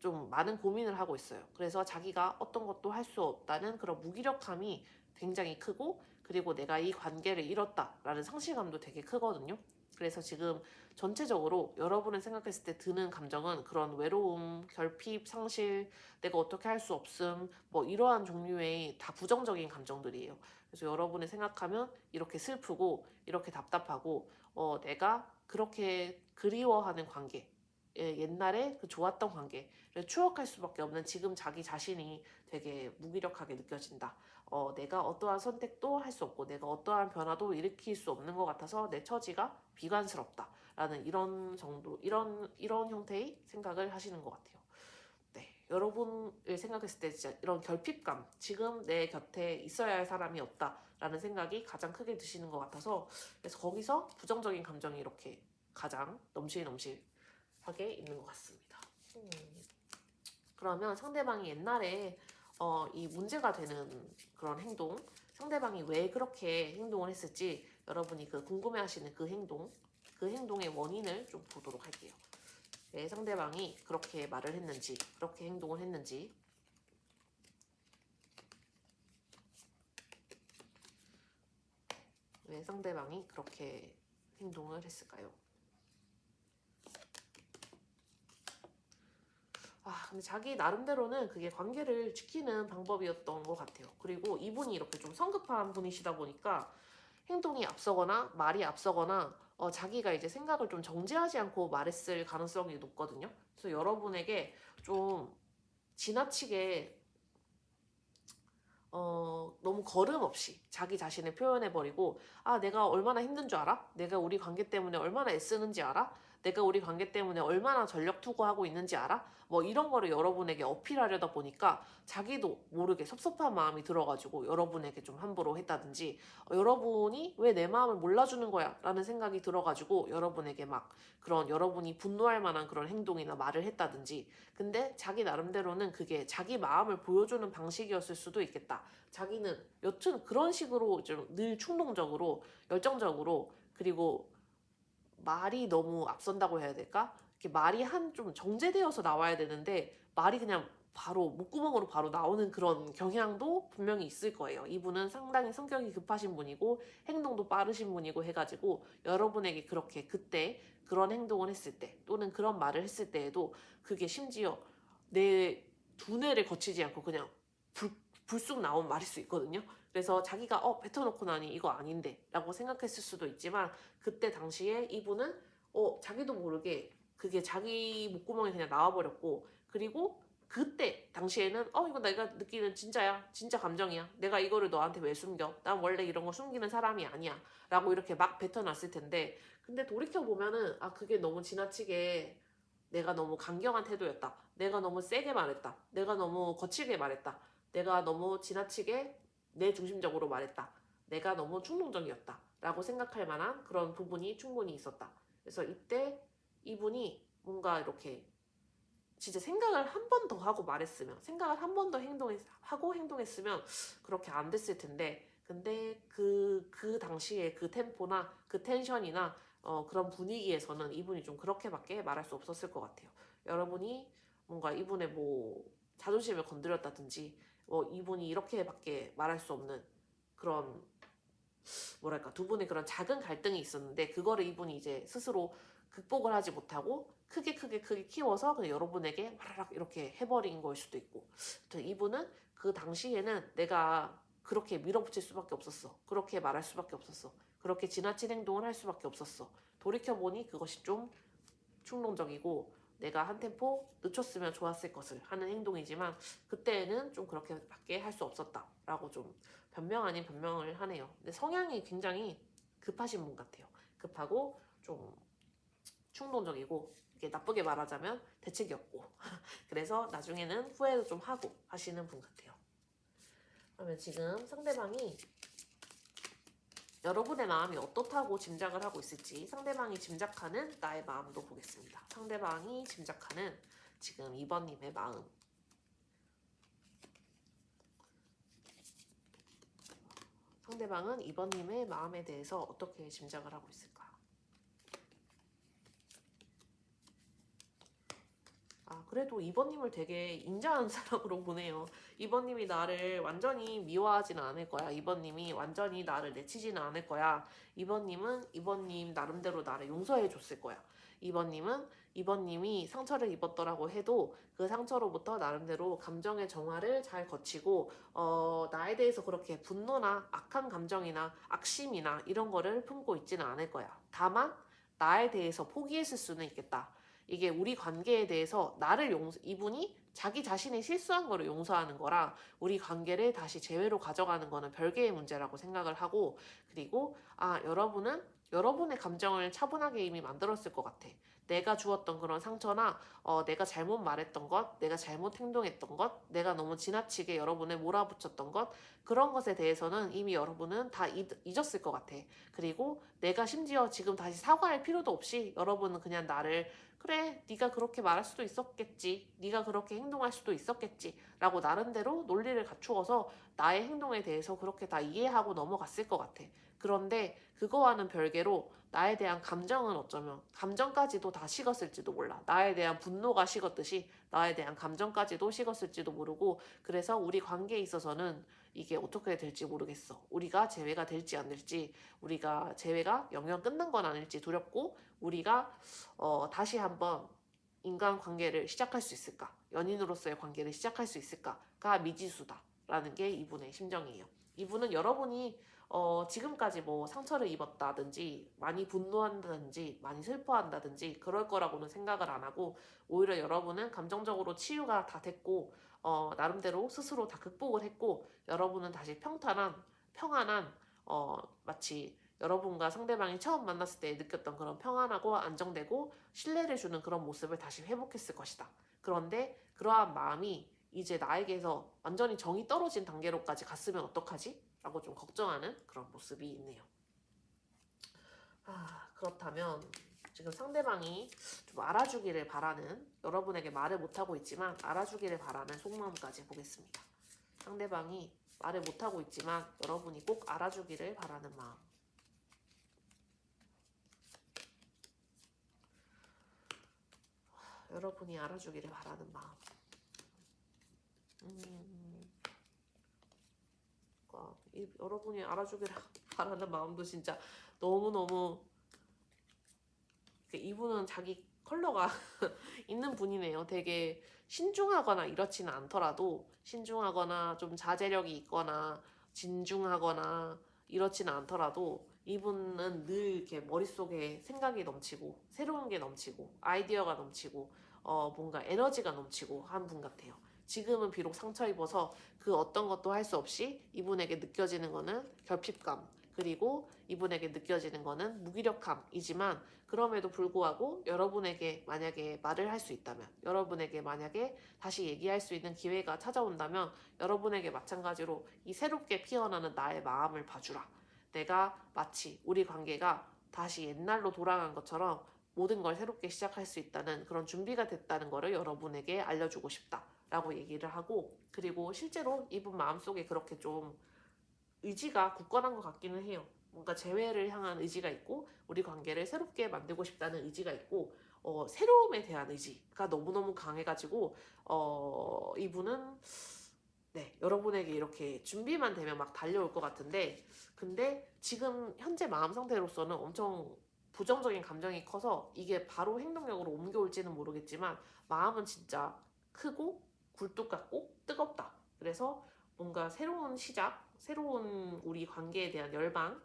좀 많은 고민을 하고 있어요. 그래서 자기가 어떤 것도 할 수 없다는 그런 무기력함이 굉장히 크고 그리고 내가 이 관계를 잃었다라는 상실감도 되게 크거든요. 그래서 지금 전체적으로 여러분을 생각했을 때 드는 감정은 그런 외로움, 결핍, 상실, 내가 어떻게 할 수 없음, 뭐 이러한 종류의 다 부정적인 감정들이에요. 그래서 여러분을 생각하면 이렇게 슬프고 이렇게 답답하고 내가 그렇게 그리워하는 관계, 옛날에 그 좋았던 관계를 추억할 수밖에 없는 지금 자기 자신이 되게 무기력하게 느껴진다. 내가 어떠한 선택도 할 수 없고 내가 어떠한 변화도 일으킬 수 없는 것 같아서 내 처지가 비관스럽다. 라는 이런 정도, 이런 형태의 생각을 하시는 것 같아요. 네, 여러분을 생각했을 때 진짜 이런 결핍감, 지금 내 곁에 있어야 할 사람이 없다라는 생각이 가장 크게 드시는 것 같아서 그래서 거기서 부정적인 감정이 이렇게 가장 넘실넘실하게 있는 것 같습니다. 그러면 상대방이 옛날에 이 문제가 되는 그런 행동, 상대방이 왜 그렇게 행동을 했을지 여러분이 그 궁금해하시는 그 행동의 원인을 좀 보도록 할게요. 왜 상대방이 그렇게 말을 했는지, 그렇게 행동을 했는지. 왜 상대방이 그렇게 행동을 했을까요? 근데 자기 나름대로는 그게 관계를 지키는 방법이었던 것 같아요. 그리고 이분이 이렇게 좀 성급한 분이시다 보니까 행동이 앞서거나 말이 앞서거나 자기가 이제 생각을 좀 정제하지 않고 말했을 가능성이 높거든요. 그래서 여러분에게 좀 지나치게 너무 거름 없이 자기 자신을 표현해버리고 내가 얼마나 힘든 줄 알아? 내가 우리 관계 때문에 얼마나 애쓰는지 알아? 내가 우리 관계 때문에 얼마나 전력 투구하고 있는지 알아? 뭐 이런 거를 여러분에게 어필하려다 보니까 자기도 모르게 섭섭한 마음이 들어가지고 여러분에게 좀 함부로 했다든지 여러분이 왜 내 마음을 몰라주는 거야? 라는 생각이 들어가지고 여러분에게 막 그런 여러분이 분노할 만한 그런 행동이나 말을 했다든지 근데 자기 나름대로는 그게 자기 마음을 보여주는 방식이었을 수도 있겠다. 자기는 여튼 그런 식으로 좀 늘 충동적으로 열정적으로 그리고 말이 너무 앞선다고 해야 될까? 이렇게 말이 한 좀 정제되어서 나와야 되는데 말이 그냥 바로 목구멍으로 바로 나오는 그런 경향도 분명히 있을 거예요. 이분은 상당히 성격이 급하신 분이고 행동도 빠르신 분이고 해가지고 여러분에게 그렇게 그때 그런 행동을 했을 때 또는 그런 말을 했을 때에도 그게 심지어 내 두뇌를 거치지 않고 그냥 불쑥 나온 말일 수 있거든요. 그래서 자기가 뱉어놓고 나니 이거 아닌데 라고 생각했을 수도 있지만 그때 당시에 이분은 자기도 모르게 그게 자기 목구멍에 그냥 나와버렸고 그리고 그때 당시에는 이거 내가 느끼는 진짜야 진짜 감정이야 내가 이거를 너한테 왜 숨겨 난 원래 이런 거 숨기는 사람이 아니야 라고 이렇게 막 뱉어놨을 텐데 근데 돌이켜보면은 그게 너무 지나치게 내가 너무 강경한 태도였다 내가 너무 세게 말했다 내가 너무 거칠게 말했다 내가 너무 지나치게 내 중심적으로 말했다. 내가 너무 충동적이었다. 라고 생각할 만한 그런 부분이 충분히 있었다. 그래서 이때 이분이 뭔가 이렇게 진짜 생각을 한 번 더 하고 말했으면 생각을 한 번 더 하고 행동했으면 그렇게 안 됐을 텐데 근데 그 당시에 그 템포나 그 텐션이나 그런 분위기에서는 이분이 좀 그렇게밖에 말할 수 없었을 것 같아요. 여러분이 뭔가 이분의 뭐 자존심을 건드렸다든지 이분이 이렇게밖에 말할 수 없는 그런 뭐랄까 두 분의 그런 작은 갈등이 있었는데 그거를 이분이 이제 스스로 극복을 하지 못하고 크게 키워서 그냥 여러분에게 와라락 이렇게 해버린 걸 수도 있고 이분은 그 당시에는 내가 그렇게 밀어붙일 수밖에 없었어 그렇게 말할 수밖에 없었어 그렇게 지나친 행동을 할 수밖에 없었어 돌이켜보니 그것이 좀 충동적이고 내가 한 템포 늦췄으면 좋았을 것을 하는 행동이지만 그때는 좀 그렇게밖에 할 수 없었다라고 좀 변명 아닌 변명을 하네요. 근데 성향이 굉장히 급하신 분 같아요. 급하고 좀 충동적이고 이게 나쁘게 말하자면 대책이 없고 그래서 나중에는 후회도 좀 하고 하시는 분 같아요. 그러면 지금 상대방이 여러분의 마음이 어떻다고 짐작을 하고 있을지 상대방이 짐작하는 나의 마음도 보겠습니다. 상대방이 짐작하는 지금 2번님의 마음 상대방은 2번님의 마음에 대해서 어떻게 짐작을 하고 있을까? 그래도 2번님을 되게 인자한 사람으로 보네요. 2번님이 나를 완전히 미워하지는 않을 거야. 2번님이 완전히 나를 내치지는 않을 거야. 2번님은 2번님 나름대로 나를 용서해 줬을 거야. 2번님이 상처를 입었더라고 해도 그 상처로부터 나름대로 감정의 정화를 잘 거치고 나에 대해서 그렇게 분노나 악한 감정이나 악심이나 이런 거를 품고 있지는 않을 거야. 다만 나에 대해서 포기했을 수는 있겠다. 이게 우리 관계에 대해서 이분이 자기 자신의 실수한 거를 용서하는 거랑 우리 관계를 다시 제외로 가져가는 거는 별개의 문제라고 생각을 하고, 그리고 여러분은 여러분의 감정을 차분하게 이미 만들었을 것 같아. 내가 주었던 그런 상처나 내가 잘못 말했던 것, 내가 잘못 행동했던 것, 내가 너무 지나치게 여러분을 몰아붙였던 것, 그런 것에 대해서는 이미 여러분은 다 잊었을 것 같아. 그리고 내가 심지어 지금 다시 사과할 필요도 없이 여러분은 그냥 나를 그래, 네가 그렇게 말할 수도 있었겠지. 네가 그렇게 행동할 수도 있었겠지. 라고 나름대로 논리를 갖추어서 나의 행동에 대해서 그렇게 다 이해하고 넘어갔을 것 같아. 그런데 그거와는 별개로 나에 대한 감정은 어쩌면 감정까지도 다 식었을지도 몰라. 나에 대한 분노가 식었듯이 나에 대한 감정까지도 식었을지도 모르고, 그래서 우리 관계에 있어서는 이게 어떻게 될지 모르겠어. 우리가 재회가 될지 안 될지, 우리가 재회가 영영 끝난 건 아닐지 두렵고, 우리가 다시 한번 인간 관계를 시작할 수 있을까? 연인으로서의 관계를 시작할 수 있을까가 미지수다라는 게 이분의 심정이에요. 이분은 여러분이 지금까지 뭐 상처를 입었다든지 많이 분노한다든지 많이 슬퍼한다든지 그럴 거라고는 생각을 안 하고, 오히려 여러분은 감정적으로 치유가 다 됐고 나름대로 스스로 다 극복을 했고, 여러분은 다시 평안한 마치 여러분과 상대방이 처음 만났을 때 느꼈던 그런 평안하고 안정되고 신뢰를 주는 그런 모습을 다시 회복했을 것이다. 그런데 그러한 마음이 이제 나에게서 완전히 정이 떨어진 단계로까지 갔으면 어떡하지? 라고 좀 걱정하는 그런 모습이 있네요. 그렇다면 지금 상대방이 좀 알아주기를 바라는, 여러분에게 말을 못하고 있지만 알아주기를 바라는 속마음까지 보겠습니다. 상대방이 말을 못하고 있지만 여러분이 꼭 알아주기를 바라는 마음. 여러분이 알아주기를 바라는 마음. 여러분이 알아주기를 바라는 마음도 진짜 너무너무, 이분은 자기 컬러가 있는 분이네요. 되게 신중하거나 이렇지는 않더라도, 신중하거나 좀 자제력이 있거나 진중하거나 이렇지는 않더라도 이분은 늘 이렇게 머릿속에 생각이 넘치고 새로운 게 넘치고 아이디어가 넘치고 뭔가 에너지가 넘치고 한 분 같아요. 지금은 비록 상처 입어서 그 어떤 것도 할 수 없이 이분에게 느껴지는 거는 결핍감, 그리고 이분에게 느껴지는 거는 무기력함이지만, 그럼에도 불구하고 여러분에게 만약에 말을 할 수 있다면, 여러분에게 만약에 다시 얘기할 수 있는 기회가 찾아온다면 여러분에게 마찬가지로 이 새롭게 피어나는 나의 마음을 봐주라. 내가 마치 우리 관계가 다시 옛날로 돌아간 것처럼 모든 걸 새롭게 시작할 수 있다는 그런 준비가 됐다는 것을 여러분에게 알려주고 싶다라고 얘기를 하고, 그리고 실제로 이분 마음속에 그렇게 좀 의지가 굳건한 것 같기는 해요. 뭔가 재회를 향한 의지가 있고 우리 관계를 새롭게 만들고 싶다는 의지가 있고 새로움에 대한 의지가 너무너무 강해가지고 이분은 여러분에게 이렇게 준비만 되면 막 달려올 것 같은데, 근데 지금 현재 마음 상태로서는 엄청 부정적인 감정이 커서 이게 바로 행동력으로 옮겨올지는 모르겠지만 마음은 진짜 크고 굴뚝 같고 뜨겁다. 그래서 뭔가 새로운 시작, 새로운 우리 관계에 대한 열망,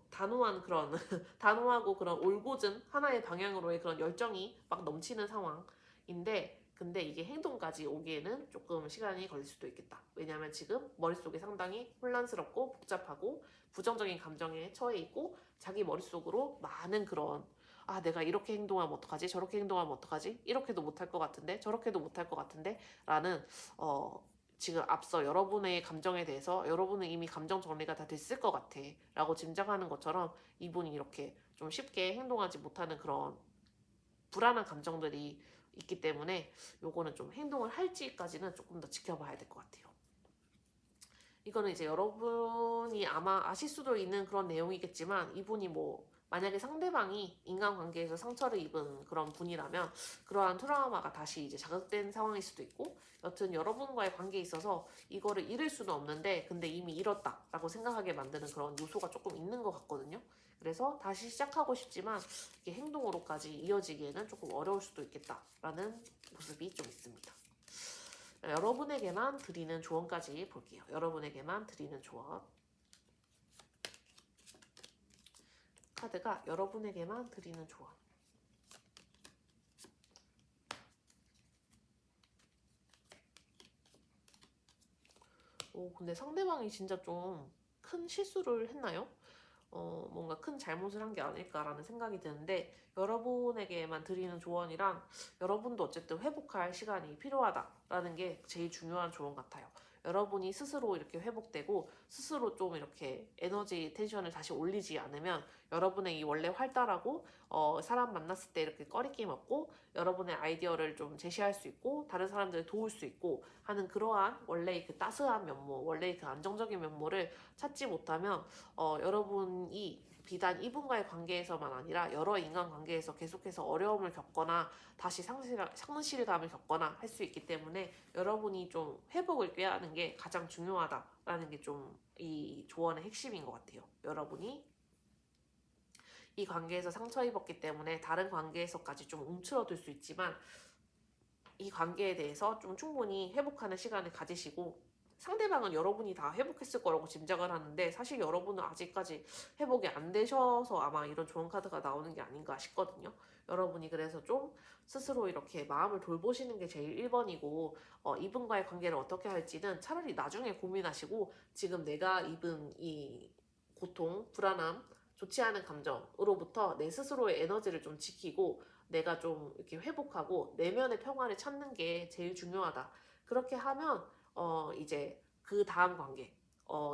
단호한 그런 단호하고 그런 올곧은 하나의 방향으로의 그런 열정이 막 넘치는 상황인데, 근데 이게 행동까지 오기에는 조금 시간이 걸릴 수도 있겠다. 왜냐하면 지금 머릿속이 상당히 혼란스럽고 복잡하고 부정적인 감정에 처해 있고, 자기 머릿속으로 많은 그런 내가 이렇게 행동하면 어떡하지? 저렇게 행동하면 어떡하지? 이렇게도 못할 것 같은데 저렇게도 못할 것 같은데 라는 지금 앞서 여러분의 감정에 대해서 여러분은 이미 감정 정리가 다 됐을 것 같아 라고 짐작하는 것처럼 이분이 이렇게 좀 쉽게 행동하지 못하는 그런 불안한 감정들이 있기 때문에 요거는 좀 행동을 할지까지는 조금 더 지켜봐야 될 것 같아요. 이거는 이제 여러분이 아마 아실 수도 있는 그런 내용이겠지만, 이분이 뭐 만약에 상대방이 인간관계에서 상처를 입은 그런 분이라면 그러한 트라우마가 다시 이제 자극된 상황일 수도 있고, 여튼 여러분과의 관계에 있어서 이거를 잃을 수는 없는데 근데 이미 잃었다라고 생각하게 만드는 그런 요소가 조금 있는 것 같거든요. 그래서 다시 시작하고 싶지만 이게 행동으로까지 이어지기에는 조금 어려울 수도 있겠다라는 모습이 좀 있습니다. 여러분에게만 드리는 조언까지 볼게요. 여러분에게만 드리는 조언. 카드가 여러분에게만 드리는 조언. 근데 상대방이 진짜 좀 큰 실수를 했나요? 뭔가 큰 잘못을 한 게 아닐까라는 생각이 드는데, 여러분에게만 드리는 조언이란 여러분도 어쨌든 회복할 시간이 필요하다라는 게 제일 중요한 조언 같아요. 여러분이 스스로 이렇게 회복되고 스스로 좀 이렇게 에너지 텐션을 다시 올리지 않으면 여러분의 이 원래 활달하고 사람 만났을 때 이렇게 꺼리낌 없고 여러분의 아이디어를 좀 제시할 수 있고 다른 사람들을 도울 수 있고 하는 그러한 원래의 그 따스한 면모, 원래의 그 안정적인 면모를 찾지 못하면 여러분이 비단 이분과의 관계에서만 아니라 여러 인간관계에서 계속해서 어려움을 겪거나 다시 상실감을 겪거나 할 수 있기 때문에 여러분이 좀 회복을 꾀하는 게 가장 중요하다라는 게 좀 이 조언의 핵심인 것 같아요. 여러분이 이 관계에서 상처 입었기 때문에 다른 관계에서까지 좀 움츠러들 수 있지만 이 관계에 대해서 좀 충분히 회복하는 시간을 가지시고, 상대방은 여러분이 다 회복했을 거라고 짐작을 하는데 사실 여러분은 아직까지 회복이 안 되셔서 아마 이런 좋은 카드가 나오는 게 아닌가 싶거든요. 여러분이 그래서 좀 스스로 이렇게 마음을 돌보시는 게 제일 1번이고, 이분과의 관계를 어떻게 할지는 차라리 나중에 고민하시고 지금 내가 입은 이 고통, 불안함, 좋지 않은 감정으로부터 내 스스로의 에너지를 좀 지키고 내가 좀 이렇게 회복하고 내면의 평화를 찾는 게 제일 중요하다. 그렇게 하면 이제 그 다음 관계,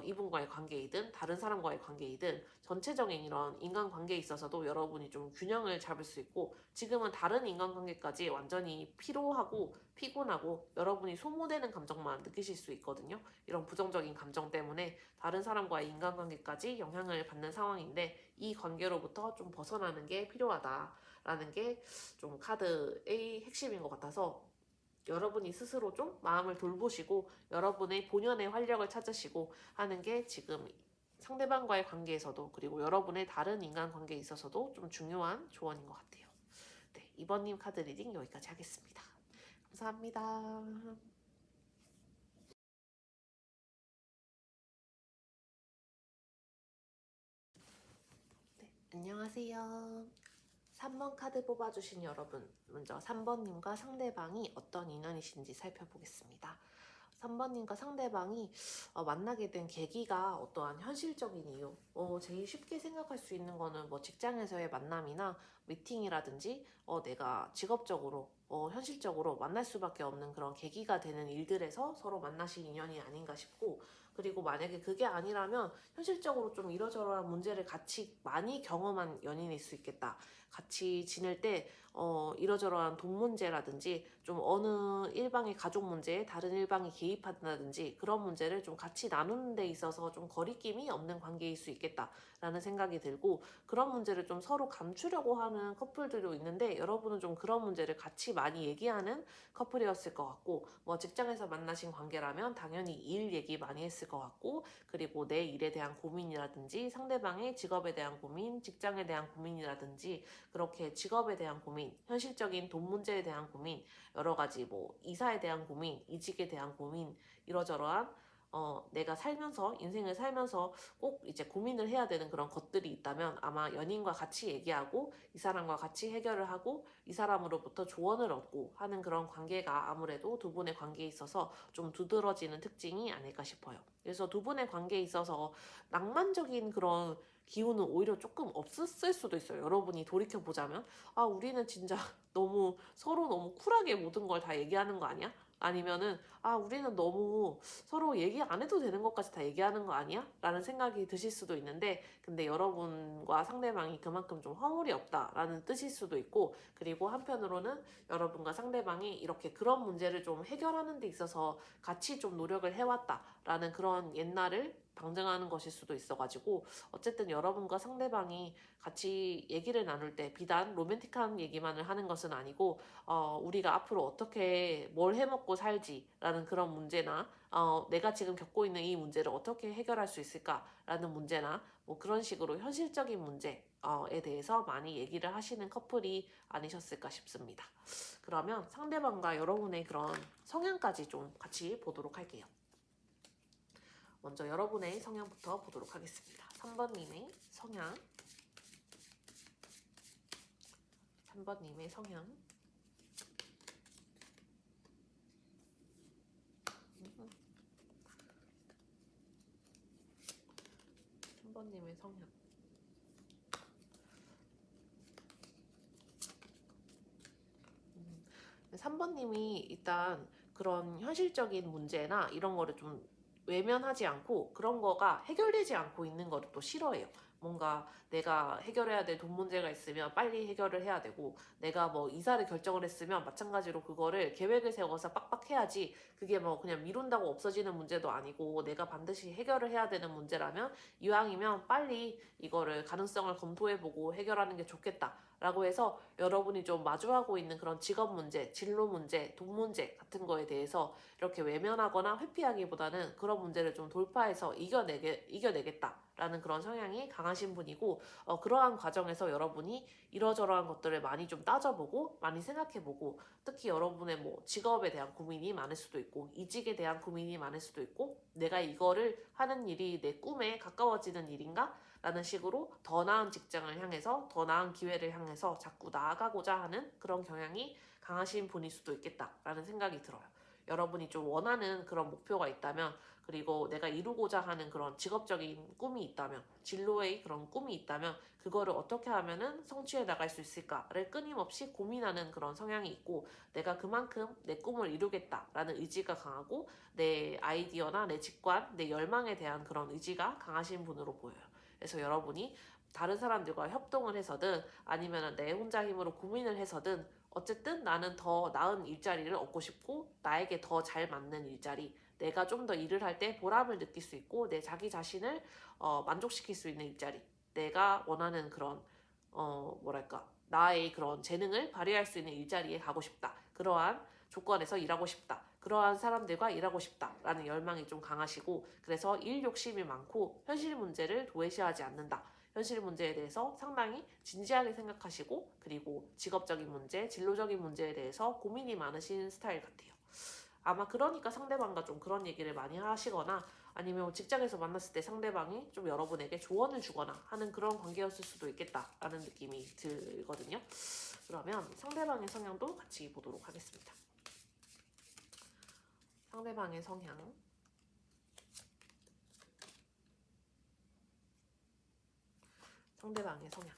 이분과의 관계이든 다른 사람과의 관계이든 전체적인 이런 인간관계에 있어서도 여러분이 좀 균형을 잡을 수 있고, 지금은 다른 인간관계까지 완전히 피로하고 피곤하고 여러분이 소모되는 감정만 느끼실 수 있거든요. 이런 부정적인 감정 때문에 다른 사람과의 인간관계까지 영향을 받는 상황인데 이 관계로부터 좀 벗어나는 게 필요하다라는 게 좀 카드의 핵심인 것 같아서, 여러분이 스스로 좀 마음을 돌보시고 여러분의 본연의 활력을 찾으시고 하는 게 지금 상대방과의 관계에서도 그리고 여러분의 다른 인간 관계에 있어서도 좀 중요한 조언인 것 같아요. 네, 이번님 카드 리딩 여기까지 하겠습니다. 감사합니다. 네, 안녕하세요. 3번 카드 뽑아주신 여러분, 먼저 3번님과 상대방이 어떤 인연이신지 살펴보겠습니다. 3번님과 상대방이 만나게 된 계기가 어떠한 현실적인 이유, 제일 쉽게 생각할 수 있는 거는 뭐 직장에서의 만남이나 미팅이라든지 내가 직업적으로 현실적으로 만날 수밖에 없는 그런 계기가 되는 일들에서 서로 만나신 인연이 아닌가 싶고, 그리고 만약에 그게 아니라면 현실적으로 좀 이러저러한 문제를 같이 많이 경험한 연인일 수 있겠다. 같이 지낼 때 이러저러한 돈 문제라든지 좀 어느 일방의 가족 문제에 다른 일방이 개입한다든지 그런 문제를 좀 같이 나누는 데 있어서 좀 거리낌이 없는 관계일 수 있겠다라는 생각이 들고, 그런 문제를 좀 서로 감추려고 하는 커플들도 있는데 여러분은 좀 그런 문제를 같이 많이 얘기하는 커플이었을 것 같고, 뭐 직장에서 만나신 관계라면 당연히 일 얘기 많이 했을 것 같고, 그리고 내 일에 대한 고민이라든지 상대방의 직업에 대한 고민, 직장에 대한 고민이라든지 그렇게 직업에 대한 고민, 현실적인 돈 문제에 대한 고민, 여러 가지 뭐 이사에 대한 고민, 이직에 대한 고민, 이러저러한 내가 살면서 인생을 살면서 꼭 이제 고민을 해야 되는 그런 것들이 있다면 아마 연인과 같이 얘기하고 이 사람과 같이 해결을 하고 이 사람으로부터 조언을 얻고 하는 그런 관계가 아무래도 두 분의 관계에 있어서 좀 두드러지는 특징이 아닐까 싶어요. 그래서 두 분의 관계에 있어서 낭만적인 그런 기운은 오히려 조금 없었을 수도 있어요. 여러분이 돌이켜보자면 우리는 진짜 너무 서로 너무 쿨하게 모든 걸 다 얘기하는 거 아니야? 아니면은 우리는 너무 서로 얘기 안 해도 되는 것까지 다 얘기하는 거 아니야? 라는 생각이 드실 수도 있는데, 근데 여러분과 상대방이 그만큼 좀 화물이 없다라는 뜻일 수도 있고, 그리고 한편으로는 여러분과 상대방이 이렇게 그런 문제를 좀 해결하는 데 있어서 같이 좀 노력을 해왔다라는 그런 옛날을 방증하는 것일 수도 있어가지고, 어쨌든 여러분과 상대방이 같이 얘기를 나눌 때 비단 로맨틱한 얘기만을 하는 것은 아니고, 우리가 앞으로 어떻게 뭘 해먹고 살지라는 그런 문제나, 내가 지금 겪고 있는 이 문제를 어떻게 해결할 수 있을까라는 문제나, 뭐 그런 식으로 현실적인 문제에 대해서 많이 얘기를 하시는 커플이 아니셨을까 싶습니다. 그러면 상대방과 여러분의 그런 성향까지 좀 같이 보도록 할게요. 먼저 여러분의 성향부터 보도록 하겠습니다. 3번님의 성향. 3번님의 성향. 3번님의 성향. 3번님이 일단 그런 현실적인 문제나 이런 거를 좀 외면하지 않고 그런 거가 해결되지 않고 있는 거를 또 싫어해요. 뭔가 내가 해결해야 될 돈 문제가 있으면 빨리 해결을 해야 되고, 내가 뭐 이사를 결정을 했으면 마찬가지로 그거를 계획을 세워서 빡빡 해야지, 그게 뭐 그냥 미룬다고 없어지는 문제도 아니고 내가 반드시 해결을 해야 되는 문제라면 이왕이면 빨리 이거를 가능성을 검토해보고 해결하는 게 좋겠다 라고 해서 여러분이 좀 마주하고 있는 그런 직업 문제, 진로 문제, 돈 문제 같은 거에 대해서 이렇게 외면하거나 회피하기보다는 그런 문제를 좀 돌파해서 이겨내겠다라는 그런 성향이 강하신 분이고, 그러한 과정에서 여러분이 이러저러한 것들을 많이 좀 따져보고 많이 생각해보고, 특히 여러분의 뭐 직업에 대한 고민이 많을 수도 있고 이직에 대한 고민이 많을 수도 있고, 내가 이거를 하는 일이 내 꿈에 가까워지는 일인가? 라는 식으로 더 나은 직장을 향해서, 더 나은 기회를 향해서 자꾸 나아가고자 하는 그런 경향이 강하신 분일 수도 있겠다라는 생각이 들어요. 여러분이 좀 원하는 그런 목표가 있다면, 그리고 내가 이루고자 하는 그런 직업적인 꿈이 있다면, 진로의 그런 꿈이 있다면 그거를 어떻게 하면은 성취해 나갈 수 있을까를 끊임없이 고민하는 그런 성향이 있고, 내가 그만큼 내 꿈을 이루겠다라는 의지가 강하고 내 아이디어나 내 직관, 내 열망에 대한 그런 의지가 강하신 분으로 보여요. 그래서 여러분이 다른 사람들과 협동을 해서든 아니면 내 혼자 힘으로 고민을 해서든 어쨌든 나는 더 나은 일자리를 얻고 싶고, 나에게 더 잘 맞는 일자리, 내가 좀 더 일을 할 때 보람을 느낄 수 있고 내 자기 자신을 만족시킬 수 있는 일자리, 내가 원하는 그런 나의 그런 재능을 발휘할 수 있는 일자리에 가고 싶다, 그러한 조건에서 일하고 싶다, 그러한 사람들과 일하고 싶다라는 열망이 좀 강하시고, 그래서 일 욕심이 많고 현실 문제를 도외시하지 않는다, 현실 문제에 대해서 상당히 진지하게 생각하시고, 그리고 직업적인 문제, 진로적인 문제에 대해서 고민이 많으신 스타일 같아요. 아마 그러니까 상대방과 좀 그런 얘기를 많이 하시거나, 아니면 직장에서 만났을 때 상대방이 좀 여러분에게 조언을 주거나 하는 그런 관계였을 수도 있겠다라는 느낌이 들거든요. 그러면 상대방의 성향도 같이 보도록 하겠습니다. 상대방의 성향. 상대방의 성향.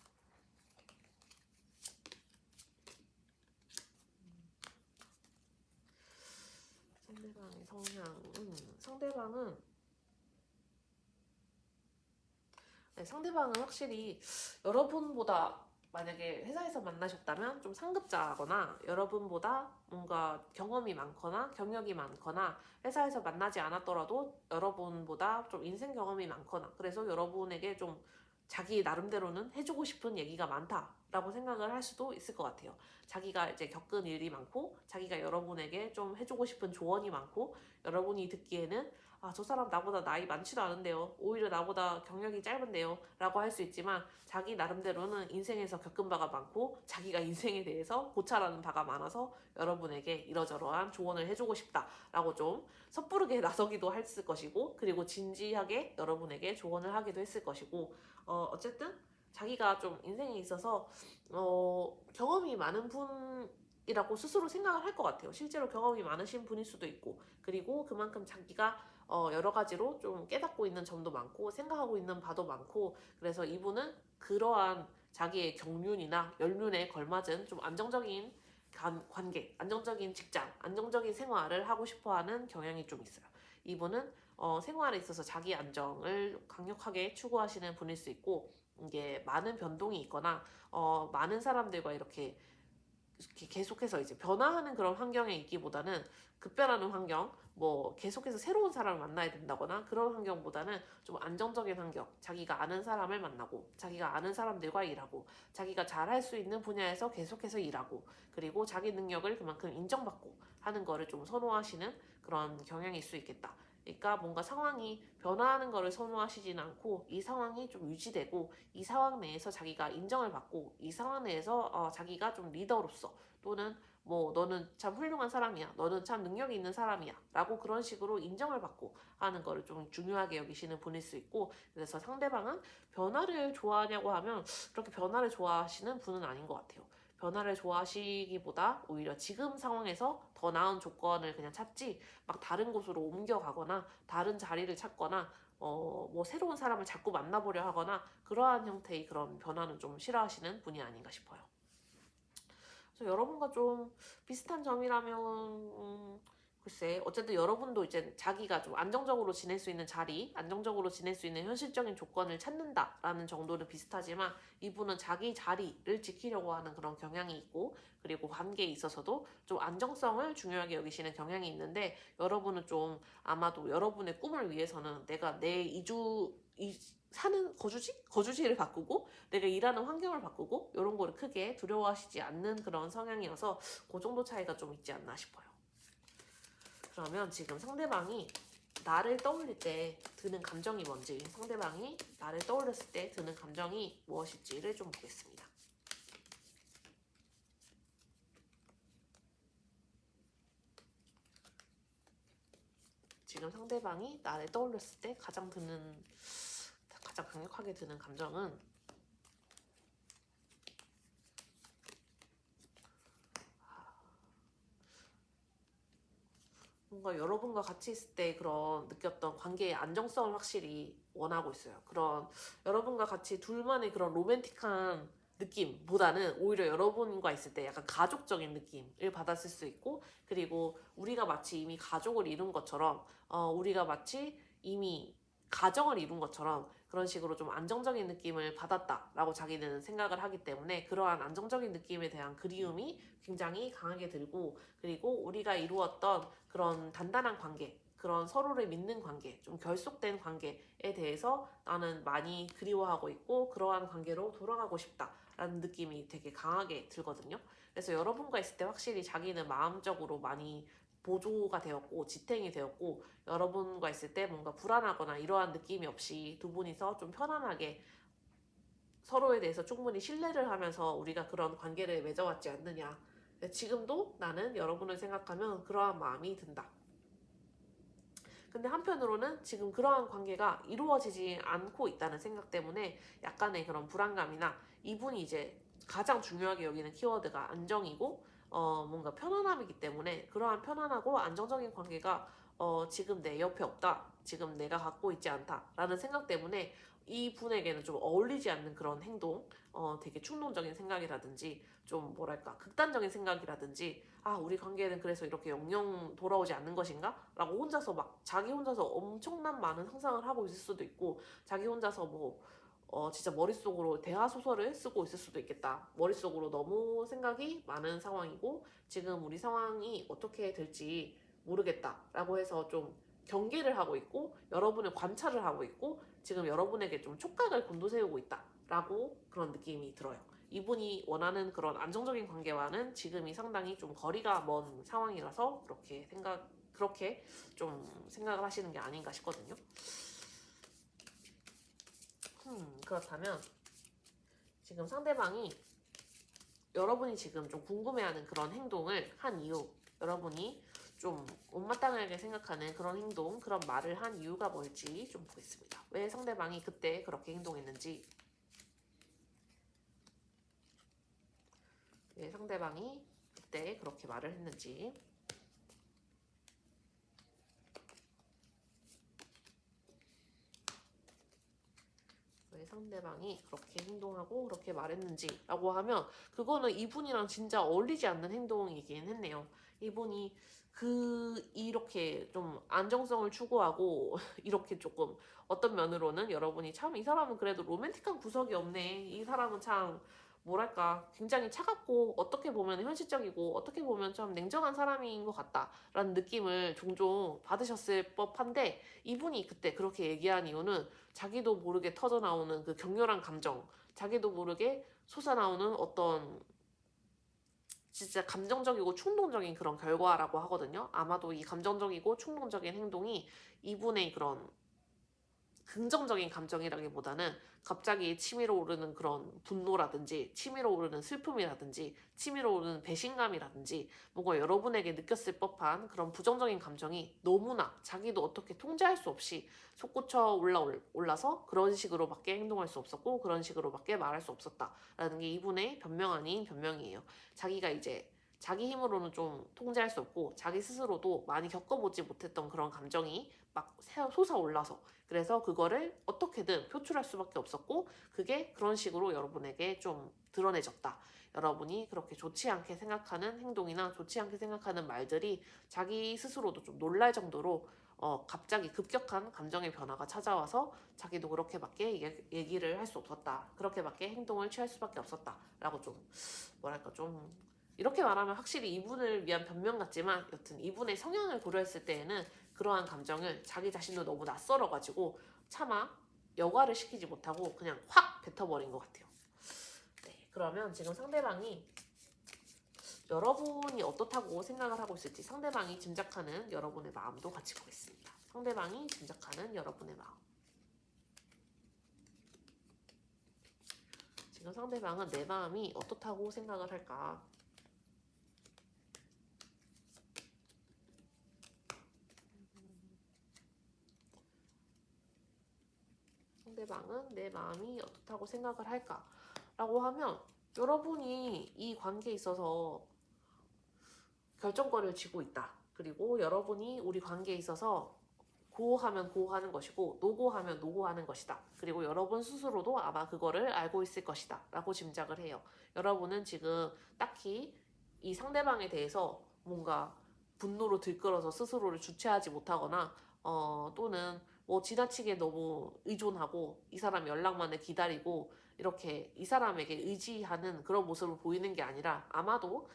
상대방의 성향은 상대방은 확실히 여러분보다, 만약에 회사에서 만나셨다면 좀 상급자거나 여러분보다 뭔가 경험이 많거나 경력이 많거나, 회사에서 만나지 않았더라도 여러분보다 좀 인생 경험이 많거나, 그래서 여러분에게 좀 자기 나름대로는 해주고 싶은 얘기가 많다라고 생각을 할 수도 있을 것 같아요. 자기가 이제 겪은 일이 많고, 자기가 여러분에게 좀 해주고 싶은 조언이 많고, 여러분이 듣기에는 저 사람 나보다 나이 많지도 않은데요, 오히려 나보다 경력이 짧은데요 라고 할 수 있지만, 자기 나름대로는 인생에서 겪은 바가 많고 자기가 인생에 대해서 고찰하는 바가 많아서 여러분에게 이러저러한 조언을 해주고 싶다라고 좀 섣부르게 나서기도 했을 것이고, 그리고 진지하게 여러분에게 조언을 하기도 했을 것이고, 어쨌든 자기가 좀 인생에 있어서 경험이 많은 분이라고 스스로 생각을 할 것 같아요. 실제로 경험이 많으신 분일 수도 있고, 그리고 그만큼 자기가 여러 가지로 좀 깨닫고 있는 점도 많고 생각하고 있는 바도 많고, 그래서 이분은 그러한 자기의 경륜이나 연륜에 걸맞은 좀 안정적인 관계, 안정적인 직장, 안정적인 생활을 하고 싶어하는 경향이 좀 있어요. 이분은 생활에 있어서 자기 안정을 강력하게 추구하시는 분일 수 있고, 이게 많은 변동이 있거나 많은 사람들과 이렇게 계속해서 이제 변화하는 그런 환경에 있기보다는, 급변하는 환경, 뭐 계속해서 새로운 사람을 만나야 된다거나 그런 환경보다는 좀 안정적인 환경, 자기가 아는 사람을 만나고 자기가 아는 사람들과 일하고 자기가 잘할 수 있는 분야에서 계속해서 일하고, 그리고 자기 능력을 그만큼 인정받고 하는 거를 좀 선호하시는 그런 경향일 수 있겠다. 그러니까 뭔가 상황이 변화하는 거를 선호하시지는 않고, 이 상황이 좀 유지되고 이 상황 내에서 자기가 인정을 받고 이 상황 내에서 자기가 좀 리더로서, 또는 뭐 너는 참 훌륭한 사람이야, 너는 참 능력이 있는 사람이야 라고 그런 식으로 인정을 받고 하는 거를 좀 중요하게 여기시는 분일 수 있고, 그래서 상대방은 변화를 좋아하냐고 하면 그렇게 변화를 좋아하시는 분은 아닌 것 같아요. 변화를 좋아하시기보다 오히려 지금 상황에서 더 나은 조건을 그냥 찾지, 막 다른 곳으로 옮겨가거나 다른 자리를 찾거나 뭐 새로운 사람을 자꾸 만나보려 하거나 그러한 형태의 그런 변화는 좀 싫어하시는 분이 아닌가 싶어요. 그래서 여러분과 좀 비슷한 점이라면, 글쎄, 어쨌든 여러분도 이제 자기가 좀 안정적으로 지낼 수 있는 자리, 안정적으로 지낼 수 있는 현실적인 조건을 찾는다라는 정도는 비슷하지만, 이분은 자기 자리를 지키려고 하는 그런 경향이 있고, 그리고 관계에 있어서도 좀 안정성을 중요하게 여기시는 경향이 있는데, 여러분은 좀 아마도 여러분의 꿈을 위해서는 내가 내 사는 거주지를 바꾸고 내가 일하는 환경을 바꾸고 이런 거를 크게 두려워하시지 않는 그런 성향이어서 그 정도 차이가 좀 있지 않나 싶어요. 그러면 지금 상대방이 나를 떠올릴 때 드는 감정이 뭔지, 상대방이 나를 떠올렸을 때 드는 감정이 무엇일지를 좀 보겠습니다. 지금 상대방이 나를 떠올렸을 때 가장 강력하게 드는 감정은 뭔가 여러분과 같이 있을 때 그런 느꼈던 관계의 안정성을 확실히 원하고 있어요. 그런 여러분과 같이 둘만의 그런 로맨틱한 느낌보다는 오히려 여러분과 있을 때 약간 가족적인 느낌을 받았을 수 있고, 그리고 우리가 마치 이미 가족을 이룬 것처럼, 우리가 마치 이미 가정을 이룬 것처럼 그런 식으로 좀 안정적인 느낌을 받았다라고 자기는 생각을 하기 때문에, 그러한 안정적인 느낌에 대한 그리움이 굉장히 강하게 들고, 그리고 우리가 이루었던 그런 단단한 관계, 그런 서로를 믿는 관계, 좀 결속된 관계에 대해서 나는 많이 그리워하고 있고 그러한 관계로 돌아가고 싶다라는 느낌이 되게 강하게 들거든요. 그래서 여러분과 있을 때 확실히 자기는 마음적으로 많이 보조가 되었고 지탱이 되었고, 여러분과 있을 때 뭔가 불안하거나 이러한 느낌이 없이 두 분이서 좀 편안하게 서로에 대해서 충분히 신뢰를 하면서 우리가 그런 관계를 맺어왔지 않느냐. 지금도 나는 여러분을 생각하면 그러한 마음이 든다. 근데 한편으로는 지금 그러한 관계가 이루어지지 않고 있다는 생각 때문에 약간의 그런 불안감이나, 이분이 이제 가장 중요하게 여기는 키워드가 안정이고 뭔가 편안함이기 때문에, 그러한 편안하고 안정적인 관계가 지금 내 옆에 없다, 지금 내가 갖고 있지 않다라는 생각 때문에 이 분에게는 좀 어울리지 않는 그런 행동, 되게 충동적인 생각이라든지 좀 뭐랄까 극단적인 생각이라든지, 우리 관계는 그래서 이렇게 영영 돌아오지 않는 것인가? 라고 혼자서 막 자기 혼자서 엄청난 많은 상상을 하고 있을 수도 있고, 자기 혼자서 뭐 진짜 머릿속으로 대하소설을 쓰고 있을 수도 있겠다. 머릿속으로 너무 생각이 많은 상황이고 지금 우리 상황이 어떻게 될지 모르겠다 라고 해서 좀 경계를 하고 있고 여러분을 관찰을 하고 있고 지금 여러분에게 좀 촉각을 곤두세우고 있다 라고 그런 느낌이 들어요. 이분이 원하는 그런 안정적인 관계와는 지금이 상당히 좀 거리가 먼 상황이라서 그렇게 좀 생각을 하시는 게 아닌가 싶거든요. 그렇다면 지금 상대방이 여러분이 지금 좀 궁금해하는 그런 행동을 한 이유, 여러분이 좀 못마땅하게 생각하는 그런 행동, 그런 말을 한 이유가 뭘지 좀 보겠습니다. 왜 상대방이 그때 그렇게 행동했는지, 왜 상대방이 그때 그렇게 말을 했는지. 왜 만약에 상대방이 그렇게 행동하고 그렇게 말했는지라고 하면 그거는 이분이랑 진짜 어울리지 않는 행동이긴 했네요. 이분이 이렇게 좀 안정성을 추구하고 이렇게 조금 어떤 면으로는 여러분이 참 이 사람은 그래도 로맨틱한 구석이 없네. 이 사람은 참 뭐랄까 굉장히 차갑고 어떻게 보면 현실적이고 어떻게 보면 좀 냉정한 사람인 것 같다라는 느낌을 종종 받으셨을 법한데 이분이 그때 그렇게 얘기한 이유는 자기도 모르게 터져나오는 그 격렬한 감정, 자기도 모르게 솟아나오는 어떤 진짜 감정적이고 충동적인 그런 결과라고 하거든요. 아마도 이 감정적이고 충동적인 행동이 이분의 그런 긍정적인 감정이라기보다는 갑자기 치밀어 오르는 그런 분노라든지 치밀어 오르는 슬픔이라든지 치밀어 오르는 배신감이라든지 뭔가 여러분에게 느꼈을 법한 그런 부정적인 감정이 너무나 자기도 어떻게 통제할 수 없이 솟구쳐 올라서 그런 식으로밖에 행동할 수 없었고 그런 식으로밖에 말할 수 없었다라는 게 이분의 변명 아닌 변명이에요. 자기가 이제 자기 힘으로는 좀 통제할 수 없고 자기 스스로도 많이 겪어보지 못했던 그런 감정이 막 솟아올라서 그래서 그거를 어떻게든 표출할 수밖에 없었고 그게 그런 식으로 여러분에게 좀 드러내졌다. 여러분이 그렇게 좋지 않게 생각하는 행동이나 좋지 않게 생각하는 말들이 자기 스스로도 좀 놀랄 정도로 갑자기 급격한 감정의 변화가 찾아와서 자기도 그렇게밖에 얘기를 할 수 없었다. 그렇게밖에 행동을 취할 수밖에 없었다. 라고 좀 뭐랄까 좀 이렇게 말하면 확실히 이분을 위한 변명 같지만 여튼 이분의 성향을 고려했을 때에는 그러한 감정을 자기 자신도 너무 낯설어가지고 차마 여과를 시키지 못하고 그냥 확 뱉어버린 것 같아요. 네, 그러면 지금 상대방이 여러분이 어떻다고 생각을 하고 있을지 상대방이 짐작하는 여러분의 마음도 같이 보겠습니다. 상대방이 짐작하는 여러분의 마음. 지금 상대방은 내 마음이 어떻다고 생각을 할까? 상대방은 내 마음이 어떻다고 생각을 할까? 라고 하면 여러분이 이 관계에 있어서 결정권을 쥐고 있다. 그리고 여러분이 우리 관계에 있어서 고하면 고하는 것이고 노고하면 노고하는 것이다. 그리고 여러분 스스로도 아마 그거를 알고 있을 것이다. 라고 짐작을 해요. 여러분은 지금 딱히 이 상대방에 대해서 뭔가 분노로 들끓어서 스스로를 주체하지 못하거나 또는 뭐 지나치게 너무 의존하고 이 사람 연락만을 기다리고 이렇게 이 사람에게 의지하는 그런 모습을 보이는 게 아니라 아마도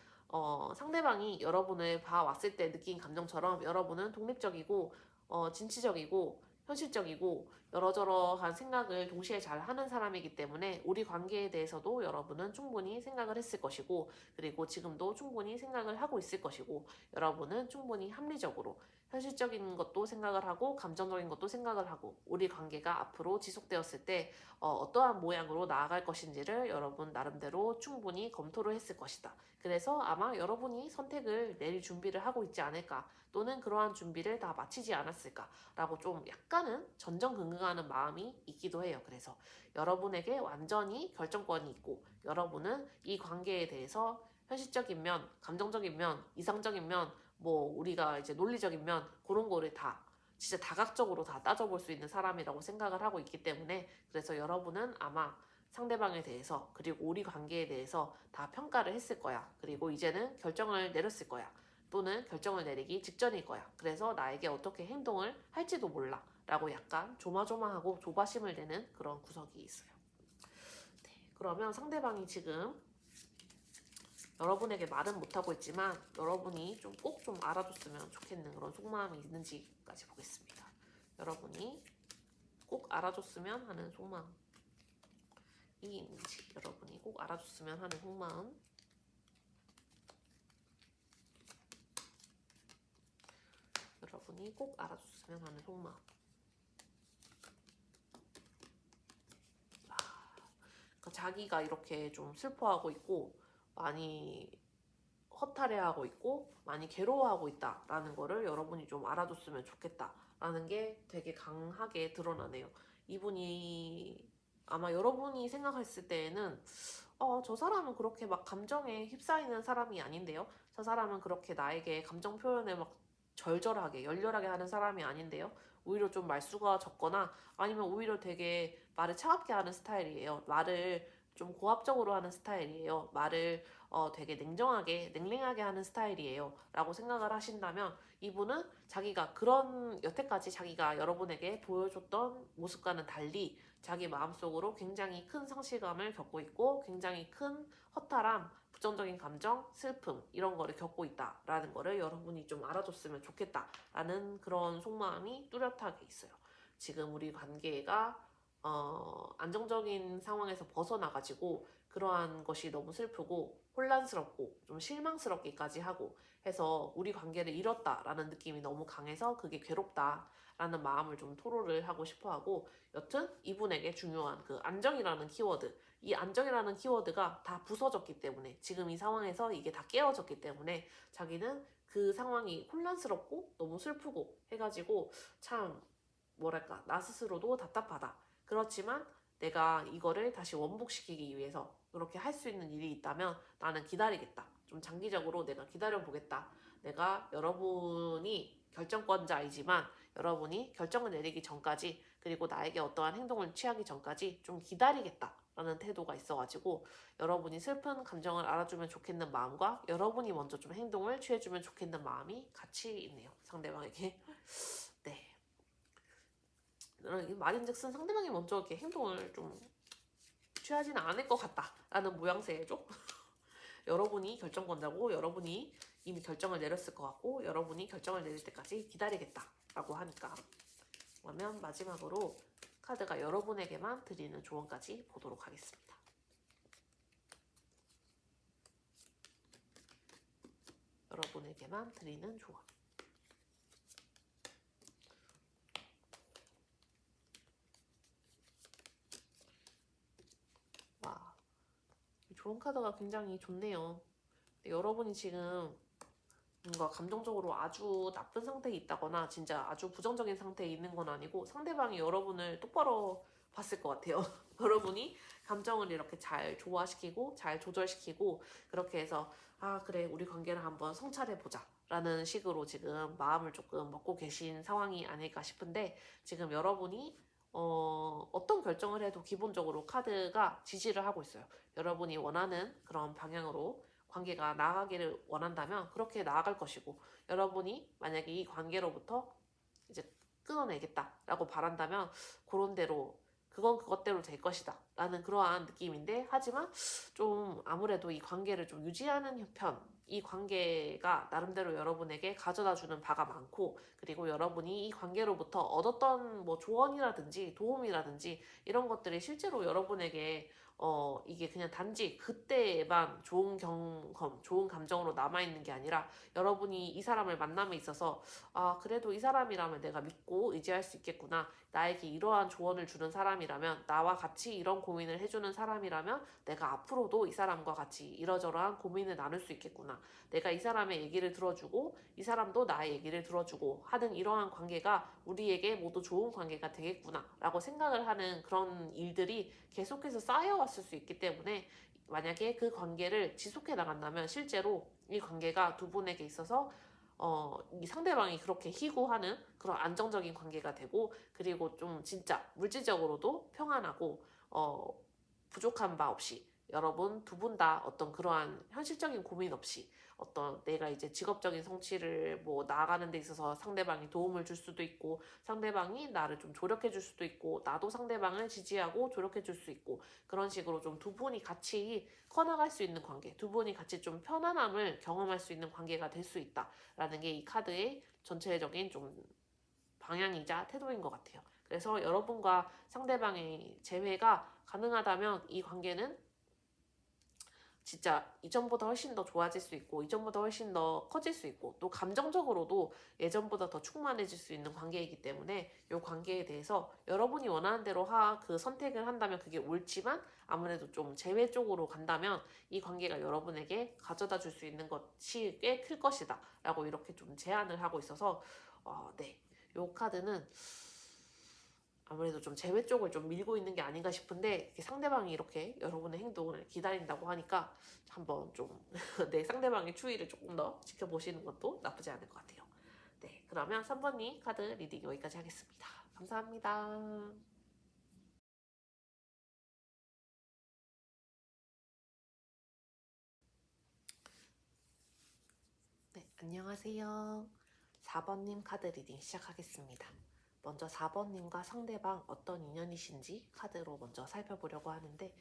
상대방이 여러분을 봐왔을 때 느낀 감정처럼 여러분은 독립적이고 진취적이고 현실적이고 여러저러한 생각을 동시에 잘 하는 사람이기 때문에 우리 관계에 대해서도 여러분은 충분히 생각을 했을 것이고 그리고 지금도 충분히 생각을 하고 있을 것이고 여러분은 충분히 합리적으로 현실적인 것도 생각을 하고 감정적인 것도 생각을 하고 우리 관계가 앞으로 지속되었을 때 어떠한 모양으로 나아갈 것인지를 여러분 나름대로 충분히 검토를 했을 것이다. 그래서 아마 여러분이 선택을 내릴 준비를 하고 있지 않을까 또는 그러한 준비를 다 마치지 않았을까라고 좀 약간은 전전긍긍하는 마음이 있기도 해요. 그래서 여러분에게 완전히 결정권이 있고 여러분은 이 관계에 대해서 현실적인 면, 감정적인 면, 이상적인 면, 뭐 우리가 이제 논리적인 면 그런 거를 다 진짜 다각적으로 다 따져볼 수 있는 사람이라고 생각을 하고 있기 때문에 그래서 여러분은 아마 상대방에 대해서 그리고 우리 관계에 대해서 다 평가를 했을 거야. 그리고 이제는 결정을 내렸을 거야. 또는 결정을 내리기 직전일 거야. 그래서 나에게 어떻게 행동을 할지도 몰라. 라고 약간 조마조마하고 조바심을 내는 그런 구석이 있어요. 네, 그러면 상대방이 지금 여러분에게 말은 못하고 있지만 여러분이 좀 꼭 좀 알아줬으면 좋겠는 그런 속마음이 있는지까지 보겠습니다. 여러분이 꼭 알아줬으면 하는 속마음이 있는지 여러분이 꼭 알아줬으면 하는 속마음 여러분이 꼭 알아줬으면 하는 속마음 그러니까 자기가 이렇게 좀 슬퍼하고 있고 많이 허탈해하고 있고 많이 괴로워하고 있다라는 거를 여러분이 좀 알아줬으면 좋겠다라는 게 되게 강하게 드러나네요. 이분이 아마 여러분이 생각했을 때에는 저 사람은 그렇게 막 감정에 휩싸이는 사람이 아닌데요. 저 사람은 그렇게 나에게 감정 표현을 막 절절하게 열렬하게 하는 사람이 아닌데요. 오히려 좀 말수가 적거나 아니면 오히려 되게 말을 차갑게 하는 스타일이에요. 말을 좀 고압적으로 하는 스타일이에요. 말을 되게 냉정하게 냉랭하게 하는 스타일이에요 라고 생각을 하신다면 이분은 자기가 그런 여태까지 자기가 여러분에게 보여줬던 모습과는 달리 자기 마음속으로 굉장히 큰 상실감을 겪고 있고 굉장히 큰 허탈함, 부정적인 감정, 슬픔 이런 거를 겪고 있다라는 거를 여러분이 좀 알아줬으면 좋겠다라는 그런 속마음이 뚜렷하게 있어요. 지금 우리 관계가 안정적인 상황에서 벗어나가지고 그러한 것이 너무 슬프고 혼란스럽고 좀 실망스럽기까지 하고 해서 우리 관계를 잃었다라는 느낌이 너무 강해서 그게 괴롭다라는 마음을 좀 토로를 하고 싶어 하고 여튼 이분에게 중요한 그 안정이라는 키워드 이 안정이라는 키워드가 다 부서졌기 때문에 지금 이 상황에서 이게 다 깨어졌기 때문에 자기는 그 상황이 혼란스럽고 너무 슬프고 해가지고 참 뭐랄까 나 스스로도 답답하다. 그렇지만 내가 이거를 다시 원복시키기 위해서 그렇게 할 수 있는 일이 있다면 나는 기다리겠다. 좀 장기적으로 내가 기다려보겠다. 내가 여러분이 결정권자이지만 여러분이 결정을 내리기 전까지 그리고 나에게 어떠한 행동을 취하기 전까지 좀 기다리겠다. 라는 태도가 있어가지고 여러분이 슬픈 감정을 알아주면 좋겠는 마음과 여러분이 먼저 좀 행동을 취해주면 좋겠는 마음이 같이 있네요. 상대방에게. 네. 말인즉슨 상대방이 먼저 이렇게 행동을 좀 취하지는 않을 것 같다라는 모양새죠. 여러분이 결정권자고 여러분이 이미 결정을 내렸을 것 같고 여러분이 결정을 내릴 때까지 기다리겠다라고 하니까 그러면 마지막으로 카드가 여러분에게만 드리는 조언까지 보도록 하겠습니다. 여러분에게만 드리는 조언. 와, 조언 카드가 굉장히 좋네요. 근데 여러분이 지금 뭔가 감정적으로 아주 나쁜 상태에 있다거나 진짜 아주 부정적인 상태에 있는 건 아니고 상대방이 여러분을 똑바로 봤을 것 같아요. 여러분이 감정을 이렇게 잘 조화시키고 잘 조절시키고 그렇게 해서 아 그래 우리 관계를 한번 성찰해보자 라는 식으로 지금 마음을 조금 먹고 계신 상황이 아닐까 싶은데 지금 여러분이 어떤 결정을 해도 기본적으로 카드가 지지를 하고 있어요. 여러분이 원하는 그런 방향으로 관계가 나아가기를 원한다면 그렇게 나아갈 것이고 여러분이 만약에 이 관계로부터 이제 끊어내겠다라고 바란다면 그런 대로 그건 그것대로 될 것이다 라는 그러한 느낌인데 하지만 좀 아무래도 이 관계를 좀 유지하는 편 이 관계가 나름대로 여러분에게 가져다주는 바가 많고 그리고 여러분이 이 관계로부터 얻었던 뭐 조언이라든지 도움이라든지 이런 것들이 실제로 여러분에게 이게 그냥 단지 그때만 좋은 경험, 좋은 감정으로 남아있는 게 아니라 여러분이 이 사람을 만남에 있어서 아, 그래도 이 사람이라면 내가 믿고 의지할 수 있겠구나. 나에게 이러한 조언을 주는 사람이라면, 나와 같이 이런 고민을 해주는 사람이라면 내가 앞으로도 이 사람과 같이 이러저러한 고민을 나눌 수 있겠구나. 내가 이 사람의 얘기를 들어주고 이 사람도 나의 얘기를 들어주고 하는 이러한 관계가 우리에게 모두 좋은 관계가 되겠구나 라고 생각을 하는 그런 일들이 계속해서 쌓여왔을 수 있기 때문에 만약에 그 관계를 지속해 나간다면 실제로 이 관계가 두 분에게 있어서 이 상대방이 그렇게 희구하는 그런 안정적인 관계가 되고 그리고 좀 진짜 물질적으로도 평안하고 부족한 바 없이 여러분 두 분 다 어떤 그러한 현실적인 고민 없이 어떤 내가 이제 직업적인 성취를 뭐 나아가는 데 있어서 상대방이 도움을 줄 수도 있고 상대방이 나를 좀 조력해 줄 수도 있고 나도 상대방을 지지하고 조력해 줄 수 있고 그런 식으로 좀 두 분이 같이 커나갈 수 있는 관계 두 분이 같이 좀 편안함을 경험할 수 있는 관계가 될 수 있다라는 게 이 카드의 전체적인 좀 방향이자 태도인 것 같아요. 그래서 여러분과 상대방의 재회가 가능하다면 이 관계는 진짜 이전보다 훨씬 더 좋아질 수 있고 이전보다 훨씬 더 커질 수 있고 또 감정적으로도 예전보다 더 충만해질 수 있는 관계이기 때문에 이 관계에 대해서 여러분이 원하는 대로 그 선택을 한다면 그게 옳지만 아무래도 좀 재회 쪽으로 간다면 이 관계가 여러분에게 가져다 줄 수 있는 것이 꽤 클 것이다 라고 이렇게 좀 제안을 하고 있어서 네, 이 카드는 아무래도 좀 재회 쪽을 좀 밀고 있는 게 아닌가 싶은데 상대방이 이렇게 여러분의 행동을 기다린다고 하니까 한번 좀 내 상대방의 추이를 조금 더 지켜보시는 것도 나쁘지 않을 것 같아요. 네, 그러면 3번님 카드 리딩 여기까지 하겠습니다. 감사합니다. 네, 안녕하세요. 4번님 카드 리딩 시작하겠습니다. 먼저 4번님과 상대방 어떤 인연이신지 카드로 먼저 살펴보려고 하는데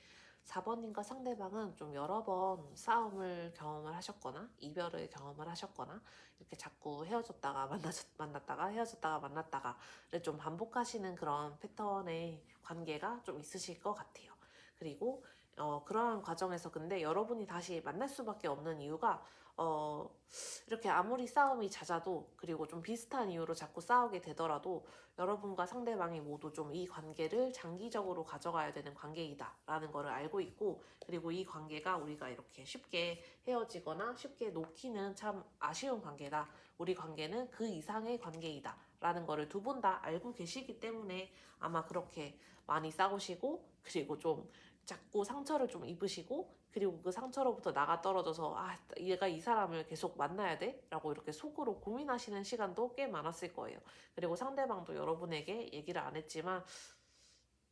4번님과 상대방은 좀 여러 번 싸움을 경험을 하셨거나 이별을 경험을 하셨거나 이렇게 자꾸 헤어졌다가 만났다가 헤어졌다가 만났다가를 좀 반복하시는 그런 패턴의 관계가 좀 있으실 것 같아요. 그리고 그러한 과정에서 근데 여러분이 다시 만날 수밖에 없는 이유가 이렇게 아무리 싸움이 잦아도 그리고 좀 비슷한 이유로 자꾸 싸우게 되더라도 여러분과 상대방이 모두 좀 이 관계를 장기적으로 가져가야 되는 관계이다라는 거를 알고 있고 그리고 이 관계가 우리가 이렇게 쉽게 헤어지거나 쉽게 놓기는 참 아쉬운 관계다. 우리 관계는 그 이상의 관계이다. 라는 거를 두 분 다 알고 계시기 때문에 아마 그렇게 많이 싸우시고 그리고 좀 자꾸 상처를 좀 입으시고 그리고 그 상처로부터 나가 떨어져서 아 얘가 이 사람을 계속 만나야 돼? 라고 이렇게 속으로 고민하시는 시간도 꽤 많았을 거예요. 그리고 상대방도 여러분에게 얘기를 안 했지만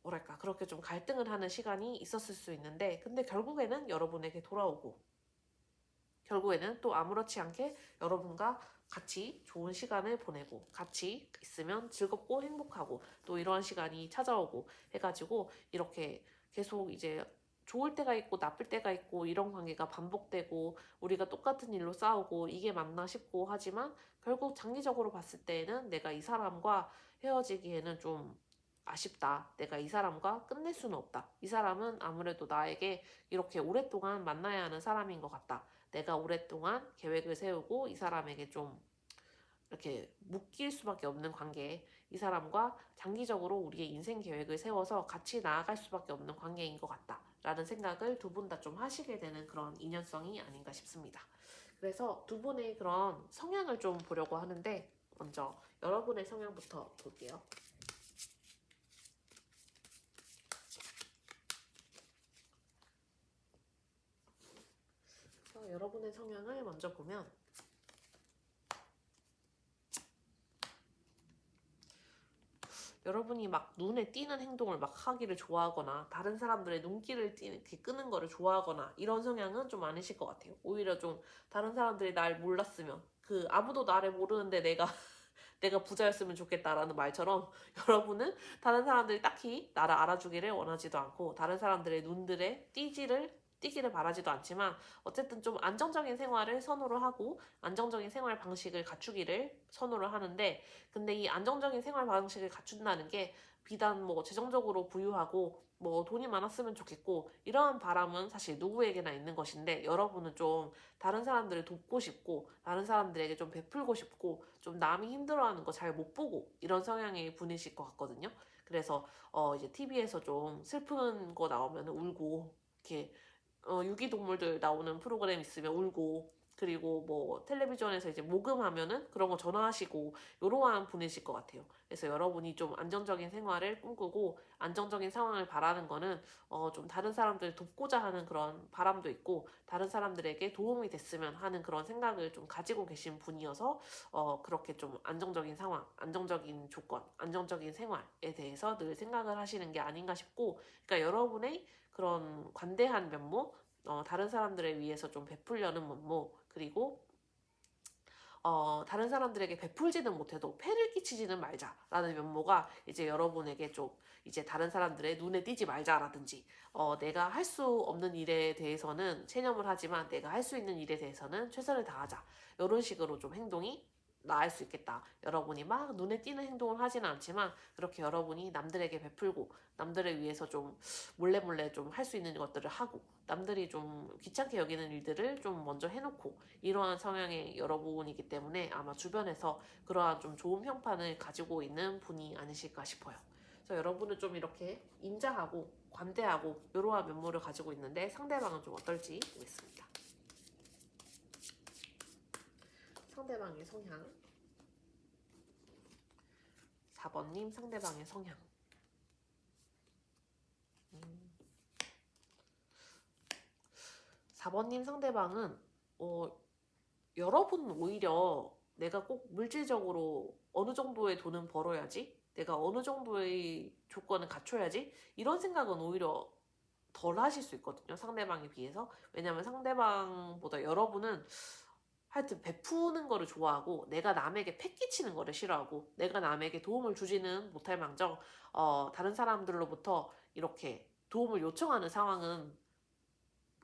뭐랄까 그렇게 좀 갈등을 하는 시간이 있었을 수 있는데 근데 결국에는 여러분에게 돌아오고 결국에는 또 아무렇지 않게 여러분과 같이 좋은 시간을 보내고 같이 있으면 즐겁고 행복하고 또 이러한 시간이 찾아오고 해가지고 이렇게 계속 이제 좋을 때가 있고 나쁠 때가 있고 이런 관계가 반복되고 우리가 똑같은 일로 싸우고 이게 맞나 싶고 하지만 결국 장기적으로 봤을 때에는 내가 이 사람과 헤어지기에는 좀 아쉽다. 내가 이 사람과 끝낼 수는 없다. 이 사람은 아무래도 나에게 이렇게 오랫동안 만나야 하는 사람인 것 같다. 내가 오랫동안 계획을 세우고 이 사람에게 좀 이렇게 묶일 수밖에 없는 관계, 이 사람과 장기적으로 우리의 인생 계획을 세워서 같이 나아갈 수밖에 없는 관계인 것 같다. 라는 생각을 두 분 다 좀 하시게 되는 그런 인연성이 아닌가 싶습니다. 그래서 두 분의 그런 성향을 좀 보려고 하는데, 먼저 여러분의 성향부터 볼게요. 여러분의 성향을 먼저 보면, 여러분이 막 눈에 띄는 행동을 막 하기를 좋아하거나 다른 사람들의 눈길을 이렇게 끄는 거를 좋아하거나 이런 성향은 좀 아니실 것 같아요. 오히려 좀 다른 사람들이 날 몰랐으면 그 아무도 나를 모르는데 내가 내가 부자였으면 좋겠다라는 말처럼 여러분은 다른 사람들이 딱히 나를 알아주기를 원하지도 않고 다른 사람들의 눈들에 띄기를 바라지도 않지만 어쨌든 좀 안정적인 생활을 선호를 하고 안정적인 생활 방식을 갖추기를 선호를 하는데 근데 이 안정적인 생활 방식을 갖춘다는 게 비단 뭐 재정적으로 부유하고 뭐 돈이 많았으면 좋겠고 이러한 바람은 사실 누구에게나 있는 것인데 여러분은 좀 다른 사람들을 돕고 싶고 다른 사람들에게 좀 베풀고 싶고 좀 남이 힘들어하는 거 잘 못 보고 이런 성향의 분이실 것 같거든요. 그래서 이제 TV에서 좀 슬픈 거 나오면 울고 이렇게 유기동물들 나오는 프로그램 있으면 울고 그리고 뭐 텔레비전에서 이제 모금하면은 그런 거 전화하시고 요러한 분이실 것 같아요. 그래서 여러분이 좀 안정적인 생활을 꿈꾸고 안정적인 상황을 바라는 거는 좀 다른 사람들 돕고자 하는 그런 바람도 있고 다른 사람들에게 도움이 됐으면 하는 그런 생각을 좀 가지고 계신 분이어서 그렇게 좀 안정적인 상황, 안정적인 조건, 안정적인 생활에 대해서 늘 생각을 하시는 게 아닌가 싶고 그러니까 여러분의 그런 관대한 면모, 다른 사람들을 위해서 좀 베풀려는 면모, 그리고 다른 사람들에게 베풀지는 못해도 폐를 끼치지는 말자라는 면모가 이제 여러분에게 좀 이제 다른 사람들의 눈에 띄지 말자라든지 내가 할 수 없는 일에 대해서는 체념을 하지만 내가 할 수 있는 일에 대해서는 최선을 다하자 이런 식으로 좀 행동이 나을 수 있겠다. 여러분이 막 눈에 띄는 행동을 하지는 않지만 그렇게 여러분이 남들에게 베풀고 남들을 위해서 좀 몰래 몰래 좀 할 수 있는 것들을 하고 남들이 좀 귀찮게 여기는 일들을 좀 먼저 해놓고 이러한 성향의 여러분이기 때문에 아마 주변에서 그러한 좀 좋은 평판을 가지고 있는 분이 아니실까 싶어요. 그래서 여러분은 좀 이렇게 인자하고 관대하고 이러한 면모를 가지고 있는데 상대방은 좀 어떨지 보겠습니다. 상대방의 성향 4번님 상대방의 성향 4번님 상대방은 여러분 오히려 내가 꼭 물질적으로 어느 정도의 돈은 벌어야지, 내가 어느 정도의 조건을 갖춰야지, 이런 생각은 오히려 덜 하실 수 있거든요. 상대방에 비해서. 왜냐면 상대방보다 여러분은 하여튼 베푸는 거를 좋아하고, 내가 남에게 패기치는 거를 싫어하고, 내가 남에게 도움을 주지는 못할 망정 다른 사람들로부터 이렇게 도움을 요청하는 상황은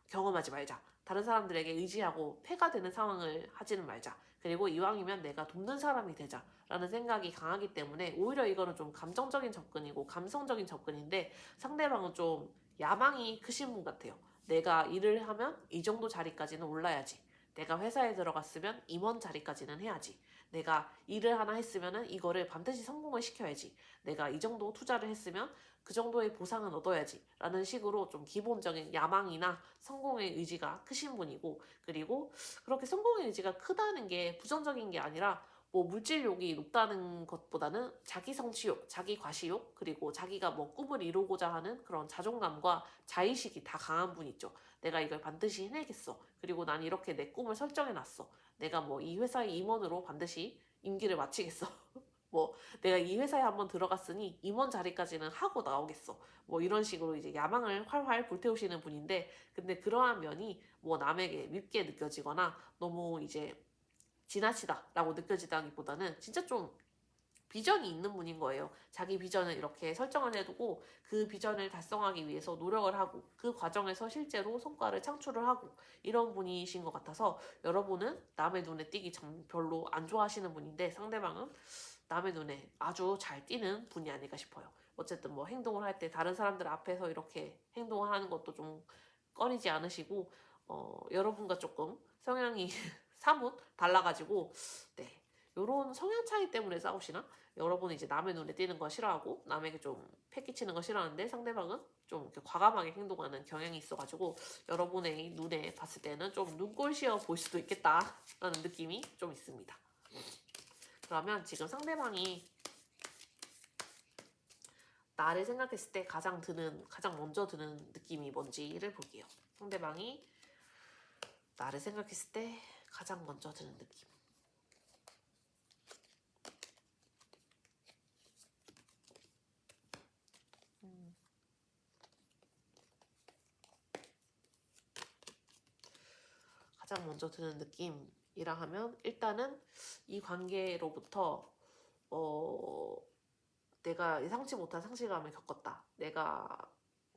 경험하지 말자. 다른 사람들에게 의지하고 패가 되는 상황을 하지는 말자. 그리고 이왕이면 내가 돕는 사람이 되자. 라는 생각이 강하기 때문에 오히려 이거는 좀 감정적인 접근이고 감성적인 접근인데, 상대방은 좀 야망이 크신 분 같아요. 내가 일을 하면 이 정도 자리까지는 올라야지. 내가 회사에 들어갔으면 임원 자리까지는 해야지. 내가 일을 하나 했으면 이거를 반드시 성공을 시켜야지. 내가 이 정도 투자를 했으면 그 정도의 보상은 얻어야지. 라는 식으로 좀 기본적인 야망이나 성공의 의지가 크신 분이고, 그리고 그렇게 성공의 의지가 크다는 게 부정적인 게 아니라 뭐 물질욕이 높다는 것보다는 자기 성취욕, 자기 과시욕, 그리고 자기가 뭐 꿈을 이루고자 하는 그런 자존감과 자의식이 다 강한 분 있죠. 내가 이걸 반드시 해내겠어. 그리고 난 이렇게 내 꿈을 설정해놨어. 내가 뭐 이 회사의 임원으로 반드시 임기를 마치겠어. 뭐 내가 이 회사에 한번 들어갔으니 임원 자리까지는 하고 나오겠어. 뭐 이런 식으로 이제 야망을 활활 불태우시는 분인데, 근데 그러한 면이 뭐 남에게 밉게 느껴지거나 너무 이제 지나치다라고 느껴지다기보다는 진짜 좀 비전이 있는 분인 거예요. 자기 비전을 이렇게 설정을 해두고 그 비전을 달성하기 위해서 노력을 하고, 그 과정에서 실제로 성과를 창출을 하고, 이런 분이신 것 같아서 여러분은 남의 눈에 띄기 별로 안 좋아하시는 분인데, 상대방은 남의 눈에 아주 잘 띄는 분이 아닐까 싶어요. 어쨌든 뭐 행동을 할 때 다른 사람들 앞에서 이렇게 행동을 하는 것도 좀 꺼리지 않으시고, 여러분과 조금 성향이 사뭇 달라가지고, 네, 요런 성향 차이 때문에 싸우시나? 여러분은 이제 남의 눈에 띄는 거 싫어하고 남에게 좀 패기치는 거 싫어하는데, 상대방은 좀 이렇게 과감하게 행동하는 경향이 있어가지고 여러분의 눈에 봤을 때는 좀 눈꼴시어 보일 수도 있겠다라는 느낌이 좀 있습니다. 그러면 지금 상대방이 나를 생각했을 때 가장 먼저 드는 느낌이 뭔지를 볼게요. 상대방이 나를 생각했을 때 가장 먼저 드는 느낌. 가장 먼저 드는 느낌이라 하면, 일단은 이 관계로부터 내가 예상치 못한 상실감을 겪었다. 내가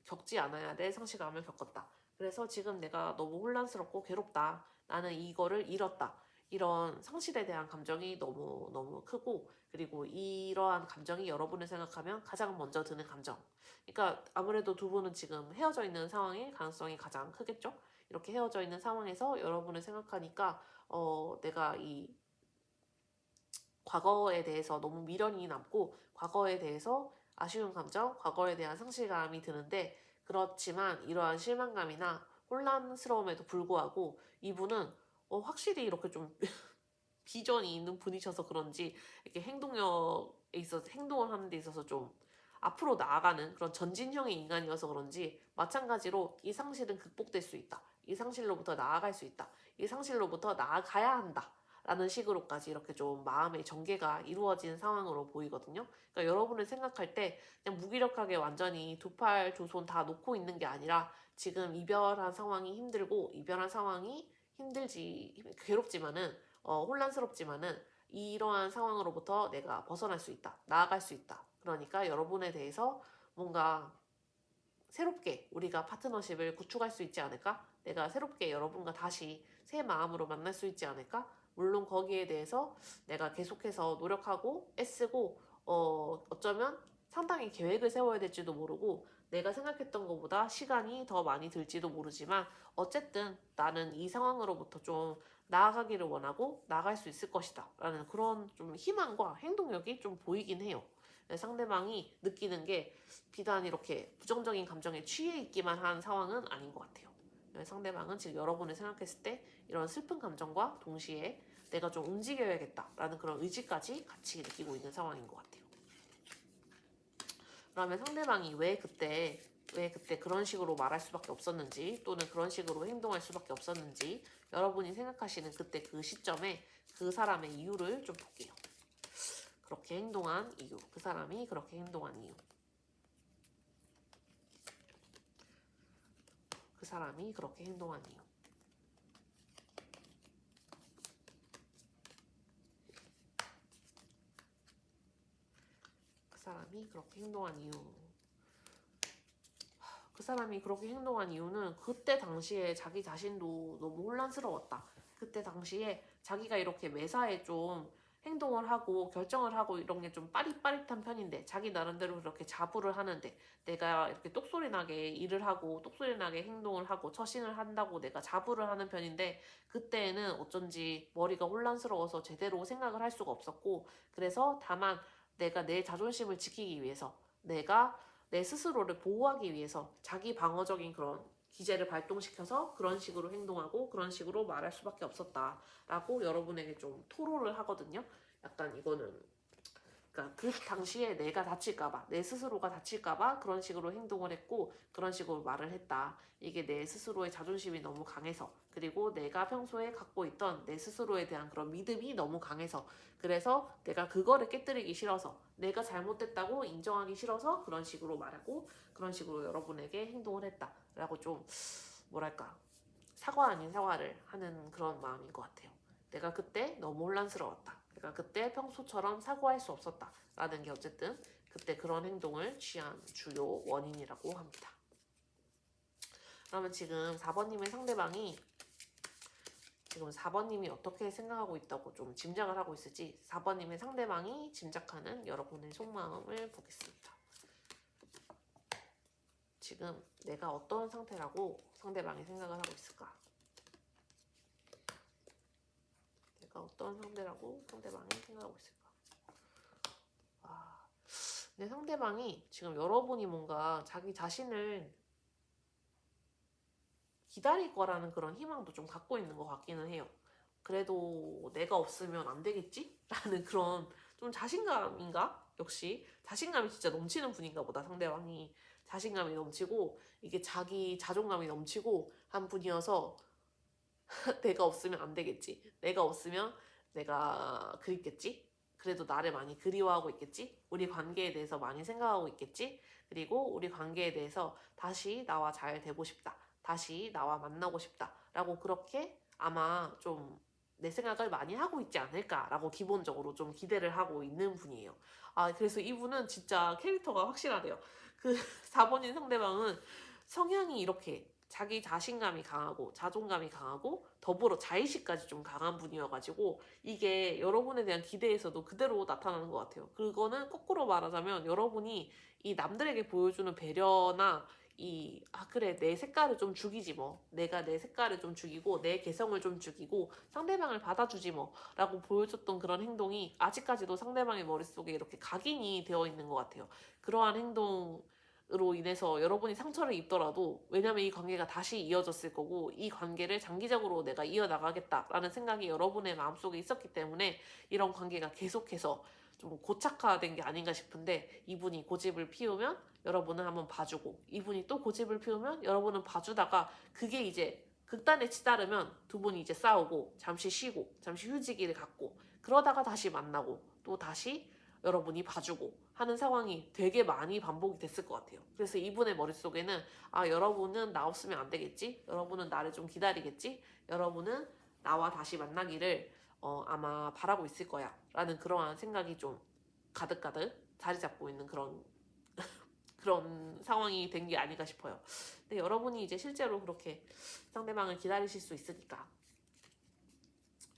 겪지 않아야 될 상실감을 겪었다. 그래서 지금 내가 너무 혼란스럽고 괴롭다. 나는 이거를 잃었다. 이런 상실에 대한 감정이 너무 크고, 그리고 이러한 감정이 여러분을 생각하면 가장 먼저 드는 감정. 그러니까 아무래도 두 분은 지금 헤어져 있는 상황일 가능성이 가장 크겠죠? 이렇게 헤어져 있는 상황에서 여러분을 생각하니까 내가 이 과거에 대해서 너무 미련이 남고, 과거에 대해서 아쉬운 감정, 과거에 대한 상실감이 드는데, 그렇지만 이러한 실망감이나 혼란스러움에도 불구하고 이분은 확실히 이렇게 좀 비전이 있는 분이셔서 그런지, 이렇게 행동을 하는 데 있어서 좀 앞으로 나아가는 그런 전진형의 인간이어서 그런지, 마찬가지로 이 상실은 극복될 수 있다. 이 상실로부터 나아갈 수 있다. 이 상실로부터 나아가야 한다. 라는 식으로까지 이렇게 좀 마음의 전개가 이루어진 상황으로 보이거든요. 그러니까 여러분을 생각할 때 그냥 무기력하게 완전히 두 팔 두 손 다 놓고 있는 게 아니라, 지금 이별한 상황이 힘들고, 이별한 상황이 괴롭지만은 혼란스럽지만은, 이러한 상황으로부터 내가 벗어날 수 있다. 나아갈 수 있다. 그러니까 여러분에 대해서 뭔가 새롭게 우리가 파트너십을 구축할 수 있지 않을까? 내가 새롭게 여러분과 다시 새 마음으로 만날 수 있지 않을까? 물론 거기에 대해서 내가 계속해서 노력하고 애쓰고 어쩌면 상당히 계획을 세워야 될지도 모르고, 내가 생각했던 것보다 시간이 더 많이 들지도 모르지만, 어쨌든 나는 이 상황으로부터 좀 나아가기를 원하고 나갈 수 있을 것이다 라는 그런 좀 희망과 행동력이 좀 보이긴 해요. 상대방이 느끼는 게 비단 이렇게 부정적인 감정에 취해 있기만 한 상황은 아닌 것 같아요. 상대방은 지금 여러분을 생각했을 때 이런 슬픈 감정과 동시에 내가 좀 움직여야겠다라는 그런 의지까지 같이 느끼고 있는 상황인 것 같아요. 그러면 상대방이 왜 그때 그런 식으로 말할 수밖에 없었는지, 또는 그런 식으로 행동할 수밖에 없었는지, 여러분이 생각하시는 그때 그 시점에 그 사람의 이유를 좀 볼게요. 그렇게 행동한 이유, 그 사람이 그렇게 행동한 이유, 그 사람이 그렇게 행동한 이유, 그 사람이 그렇게 행동한 이유. 그 사람이 그렇게 행동한 이유는 그때 당시에 자기 자신도 너무 혼란스러웠다. 그때 당시에 자기가 이렇게 매사에 좀 행동을 하고 결정을 하고 이런 게 좀 빠릿빠릿한 편인데 자기 나름대로 그렇게 자부를 하는데 내가 이렇게 똑소리 나게 일을 하고 똑소리 나게 행동을 하고 처신을 한다고 내가 자부를 하는 편인데 그때에는 어쩐지 머리가 혼란스러워서 제대로 생각을 할 수가 없었고 그래서 다만 내가 내 자존심을 지키기 위해서 내가 내 스스로를 보호하기 위해서 자기 방어적인 그런 기제를 발동시켜서 그런 식으로 행동하고 그런 식으로 말할 수밖에 없었다라고 여러분에게 좀 토로를 하거든요. 약간 이거는 그러니까 그 당시에 내가 다칠까봐 내 스스로가 다칠까봐 그런 식으로 행동을 했고 그런 식으로 말을 했다. 이게 내 스스로의 자존심이 너무 강해서 그리고 내가 평소에 갖고 있던 내 스스로에 대한 그런 믿음이 너무 강해서 그래서 내가 그거를 깨뜨리기 싫어서 내가 잘못됐다고 인정하기 싫어서 그런 식으로 말하고 그런 식으로 여러분에게 행동을 했다라고 좀 뭐랄까 사과 아닌 사과를 하는 그런 마음인 것 같아요. 내가 그때 너무 혼란스러웠다. 내가 그때 평소처럼 사고할 수 없었다. 라는 게 어쨌든 그때 그런 행동을 취한 주요 원인이라고 합니다. 그러면 지금 4번님의 상대방이 지금 4번님이 어떻게 생각하고 있다고 좀 짐작을 하고 있을지 4번님의 상대방이 짐작하는 여러분의 속마음을 보겠습니다. 지금 내가 어떤 상태라고 상대방이 생각을 하고 있을까? 내가 어떤 상대라고 상대방이 생각하고 있을까? 내 상대방이 지금 여러분이 뭔가 자기 자신을 기다릴 거라는 그런 희망도 좀 갖고 있는 것 같기는 해요. 그래도 내가 없으면 안 되겠지? 라는 그런 좀 자신감인가? 역시 자신감이 진짜 넘치는 분인가 보다. 상대방이 자신감이 넘치고 이게 자기 자존감이 넘치고 한 분이어서 내가 없으면 안 되겠지. 내가 없으면 내가 그립겠지. 그래도 나를 많이 그리워하고 있겠지. 우리 관계에 대해서 많이 생각하고 있겠지. 그리고 우리 관계에 대해서 다시 나와 잘 되고 싶다. 다시 나와 만나고 싶다. 라고 그렇게 아마 좀 내 생각을 많이 하고 있지 않을까라고 기본적으로 좀 기대를 하고 있는 분이에요. 그래서 이분은 진짜 캐릭터가 확실하대요. 그 4번인 상대방은 성향이 이렇게 자기 자신감이 강하고 자존감이 강하고 더불어 자의식까지 좀 강한 분이어가지고 이게 여러분에 대한 기대에서도 그대로 나타나는 것 같아요. 그거는 거꾸로 말하자면 여러분이 이 남들에게 보여주는 배려나 그래 내 색깔을 좀 죽이지 뭐 내가 내 색깔을 좀 죽이고 내 개성을 좀 죽이고 상대방을 받아주지 뭐 라고 보여줬던 그런 행동이 아직까지도 상대방의 머릿속에 이렇게 각인이 되어 있는 것 같아요. 그러한 행동으로 인해서 여러분이 상처를 입더라도 왜냐면 이 관계가 다시 이어졌을 거고 이 관계를 장기적으로 내가 이어나가겠다라는 생각이 여러분의 마음속에 있었기 때문에 이런 관계가 계속해서 좀 고착화된 게 아닌가 싶은데 이분이 고집을 피우면 여러분은 한번 봐주고 이분이 또 고집을 피우면 여러분은 봐주다가 그게 이제 극단에 치달으면 두 분이 이제 싸우고 잠시 쉬고 잠시 휴지기를 갖고 그러다가 다시 만나고 또 다시 여러분이 봐주고 하는 상황이 되게 많이 반복이 됐을 것 같아요. 그래서 이분의 머릿속에는 여러분은 나 없으면 안 되겠지? 여러분은 나를 좀 기다리겠지? 여러분은 나와 다시 만나기를 아마 바라고 있을 거야 라는 그러한 생각이 좀 가득가득 자리 잡고 있는 그런 상황이 된 게 아닌가 싶어요. 근데 여러분이 이제 실제로 그렇게 상대방을 기다리실 수 있으니까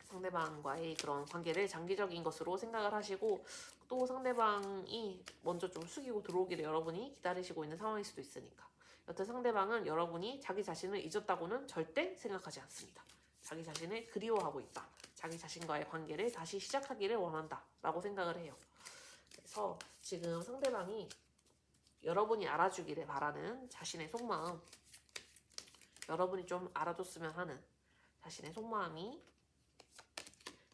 상대방과의 그런 관계를 장기적인 것으로 생각을 하시고 또 상대방이 먼저 좀 숙이고 들어오기를 여러분이 기다리시고 있는 상황일 수도 있으니까 여튼 상대방은 여러분이 자기 자신을 잊었다고는 절대 생각하지 않습니다. 자기 자신을 그리워하고 있다. 자기 자신과의 관계를 다시 시작하기를 원한다 라고 생각을 해요. 그래서 지금 상대방이 여러분이 알아주기를 바라는 자신의 속마음, 여러분이 좀 알아줬으면 하는 자신의 속마음이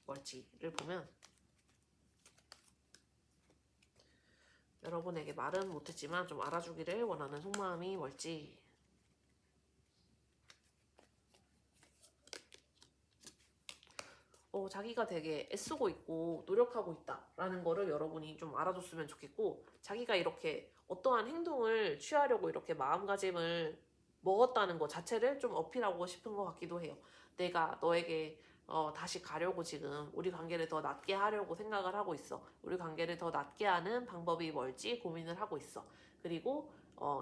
뭘지를 보면 여러분에게 말은 못했지만 좀 알아주기를 원하는 속마음이 뭘지 자기가 되게 애쓰고 있고 노력하고 있다라는 거를 여러분이 좀 알아줬으면 좋겠고, 자기가 이렇게 어떠한 행동을 취하려고 이렇게 마음가짐을 먹었다는 것 자체를 좀 어필하고 싶은 것 같기도 해요. 내가 너에게 다시 가려고 지금 우리 관계를 더 낫게 하려고 생각을 하고 있어. 우리 관계를 더 낫게 하는 방법이 뭘지 고민을 하고 있어. 그리고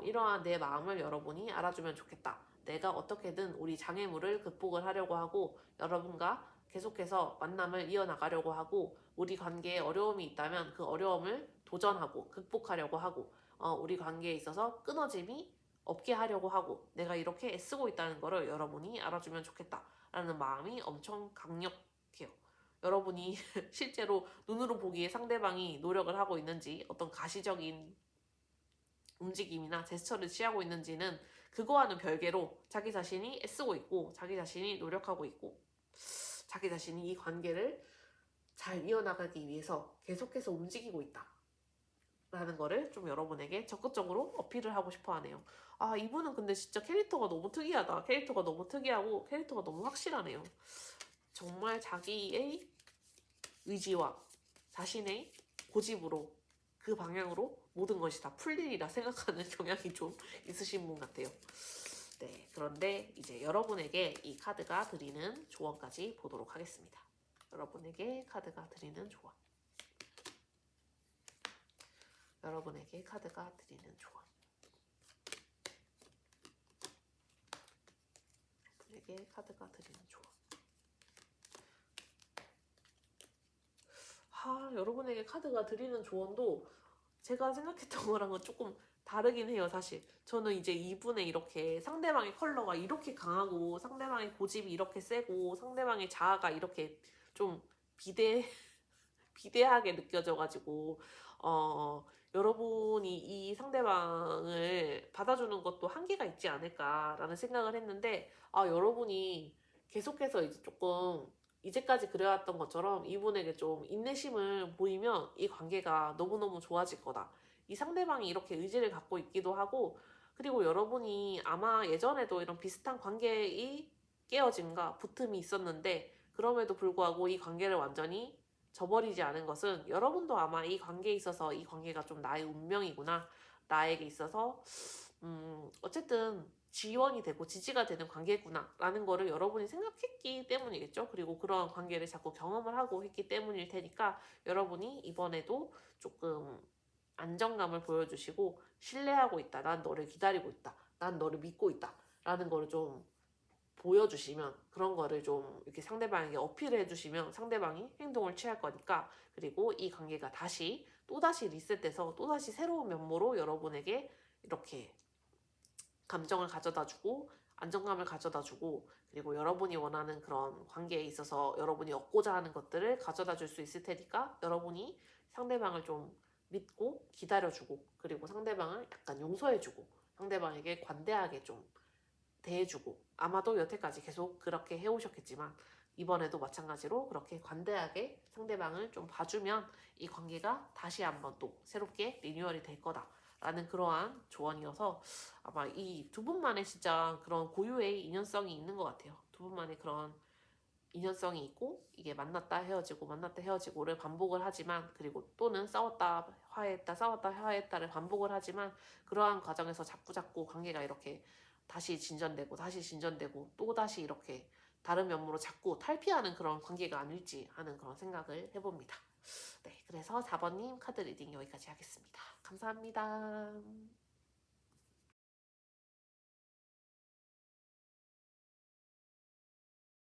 이러한 내 마음을 여러분이 알아주면 좋겠다. 내가 어떻게든 우리 장애물을 극복을 하려고 하고 여러분과 계속해서 만남을 이어나가려고 하고, 우리 관계에 어려움이 있다면 그 어려움을 도전하고 극복하려고 하고, 우리 관계에 있어서 끊어짐이 없게 하려고 하고, 내가 이렇게 애쓰고 있다는 거를 여러분이 알아주면 좋겠다라는 마음이 엄청 강력해요. 여러분이 실제로 눈으로 보기에 상대방이 노력을 하고 있는지, 어떤 가시적인 움직임이나 제스처를 취하고 있는지는 그거와는 별개로 자기 자신이 애쓰고 있고, 자기 자신이 노력하고 있고, 자기 자신이 이 관계를 잘 이어나가기 위해서 계속해서 움직이고 있다 라는 거를 좀 여러분에게 적극적으로 어필을 하고 싶어 하네요. 아, 이분은 근데 진짜 캐릭터가 너무 특이하다. 캐릭터가 너무 특이하고 캐릭터가 너무 확실하네요. 정말 자기의 의지와 자신의 고집으로 그 방향으로 모든 것이 다 풀리리라 생각하는 경향이 좀 있으신 분 같아요. 네, 그런데 이제 여러분에게 이 카드가 드리는 조언까지 보도록 하겠습니다. 여러분에게 카드가 드리는 조언. 여러분에게 카드가 드리는 조언. 여러분에게 카드가 드리는 조언. 여러분에게 카드가 드리는 조언도 제가 생각했던 거랑은 조금 다르긴 해요, 사실. 저는 이제 이분의 이렇게 상대방의 컬러가 이렇게 강하고, 상대방의 고집이 이렇게 세고, 상대방의 자아가 이렇게 좀 비대하게 느껴져가지고, 여러분이 이 상대방을 받아주는 것도 한계가 있지 않을까라는 생각을 했는데, 여러분이 계속해서 이제 조금 이제까지 그래왔던 것처럼 이분에게 좀 인내심을 보이면 이 관계가 너무너무 좋아질 거다. 이 상대방이 이렇게 의지를 갖고 있기도 하고, 그리고 여러분이 아마 예전에도 이런 비슷한 관계의 깨어짐과 붙음이 있었는데, 그럼에도 불구하고 이 관계를 완전히 저버리지 않은 것은, 여러분도 아마 이 관계에 있어서 이 관계가 좀 나의 운명이구나, 나에게 있어서 어쨌든 지원이 되고 지지가 되는 관계구나 라는 거를 여러분이 생각했기 때문이겠죠. 그리고 그런 관계를 자꾸 경험을 하고 했기 때문일 테니까, 여러분이 이번에도 조금 안정감을 보여주시고, 신뢰하고 있다, 난 너를 기다리고 있다, 난 너를 믿고 있다 라는 거를 좀 보여주시면, 그런 거를 좀 이렇게 상대방에게 어필을 해주시면 상대방이 행동을 취할 거니까, 그리고 이 관계가 또다시 리셋돼서 또다시 새로운 면모로 여러분에게 이렇게 감정을 가져다주고 안정감을 가져다주고, 그리고 여러분이 원하는 그런 관계에 있어서 여러분이 얻고자 하는 것들을 가져다줄 수 있을 테니까, 여러분이 상대방을 좀 믿고 기다려주고, 그리고 상대방을 약간 용서해주고, 상대방에게 관대하게 좀 대해주고, 아마도 여태까지 계속 그렇게 해오셨겠지만 이번에도 마찬가지로 그렇게 관대하게 상대방을 좀 봐주면 이 관계가 다시 한번 또 새롭게 리뉴얼이 될 거다라는 그러한 조언이어서, 아마 이 두 분만의 진짜 그런 고유의 인연성이 있는 것 같아요. 두 분만의 그런 인연성이 있고, 이게 만났다 헤어지고 만났다 헤어지고를 반복을 하지만, 그리고 또는 싸웠다 화해했다 싸웠다 화해했다를 반복을 하지만, 그러한 과정에서 자꾸자꾸 관계가 이렇게 다시 진전되고 또다시 이렇게 다른 면모로 자꾸 탈피하는 그런 관계가 아닐지 하는 그런 생각을 해봅니다. 네, 그래서 4번님 카드 리딩 여기까지 하겠습니다. 감사합니다.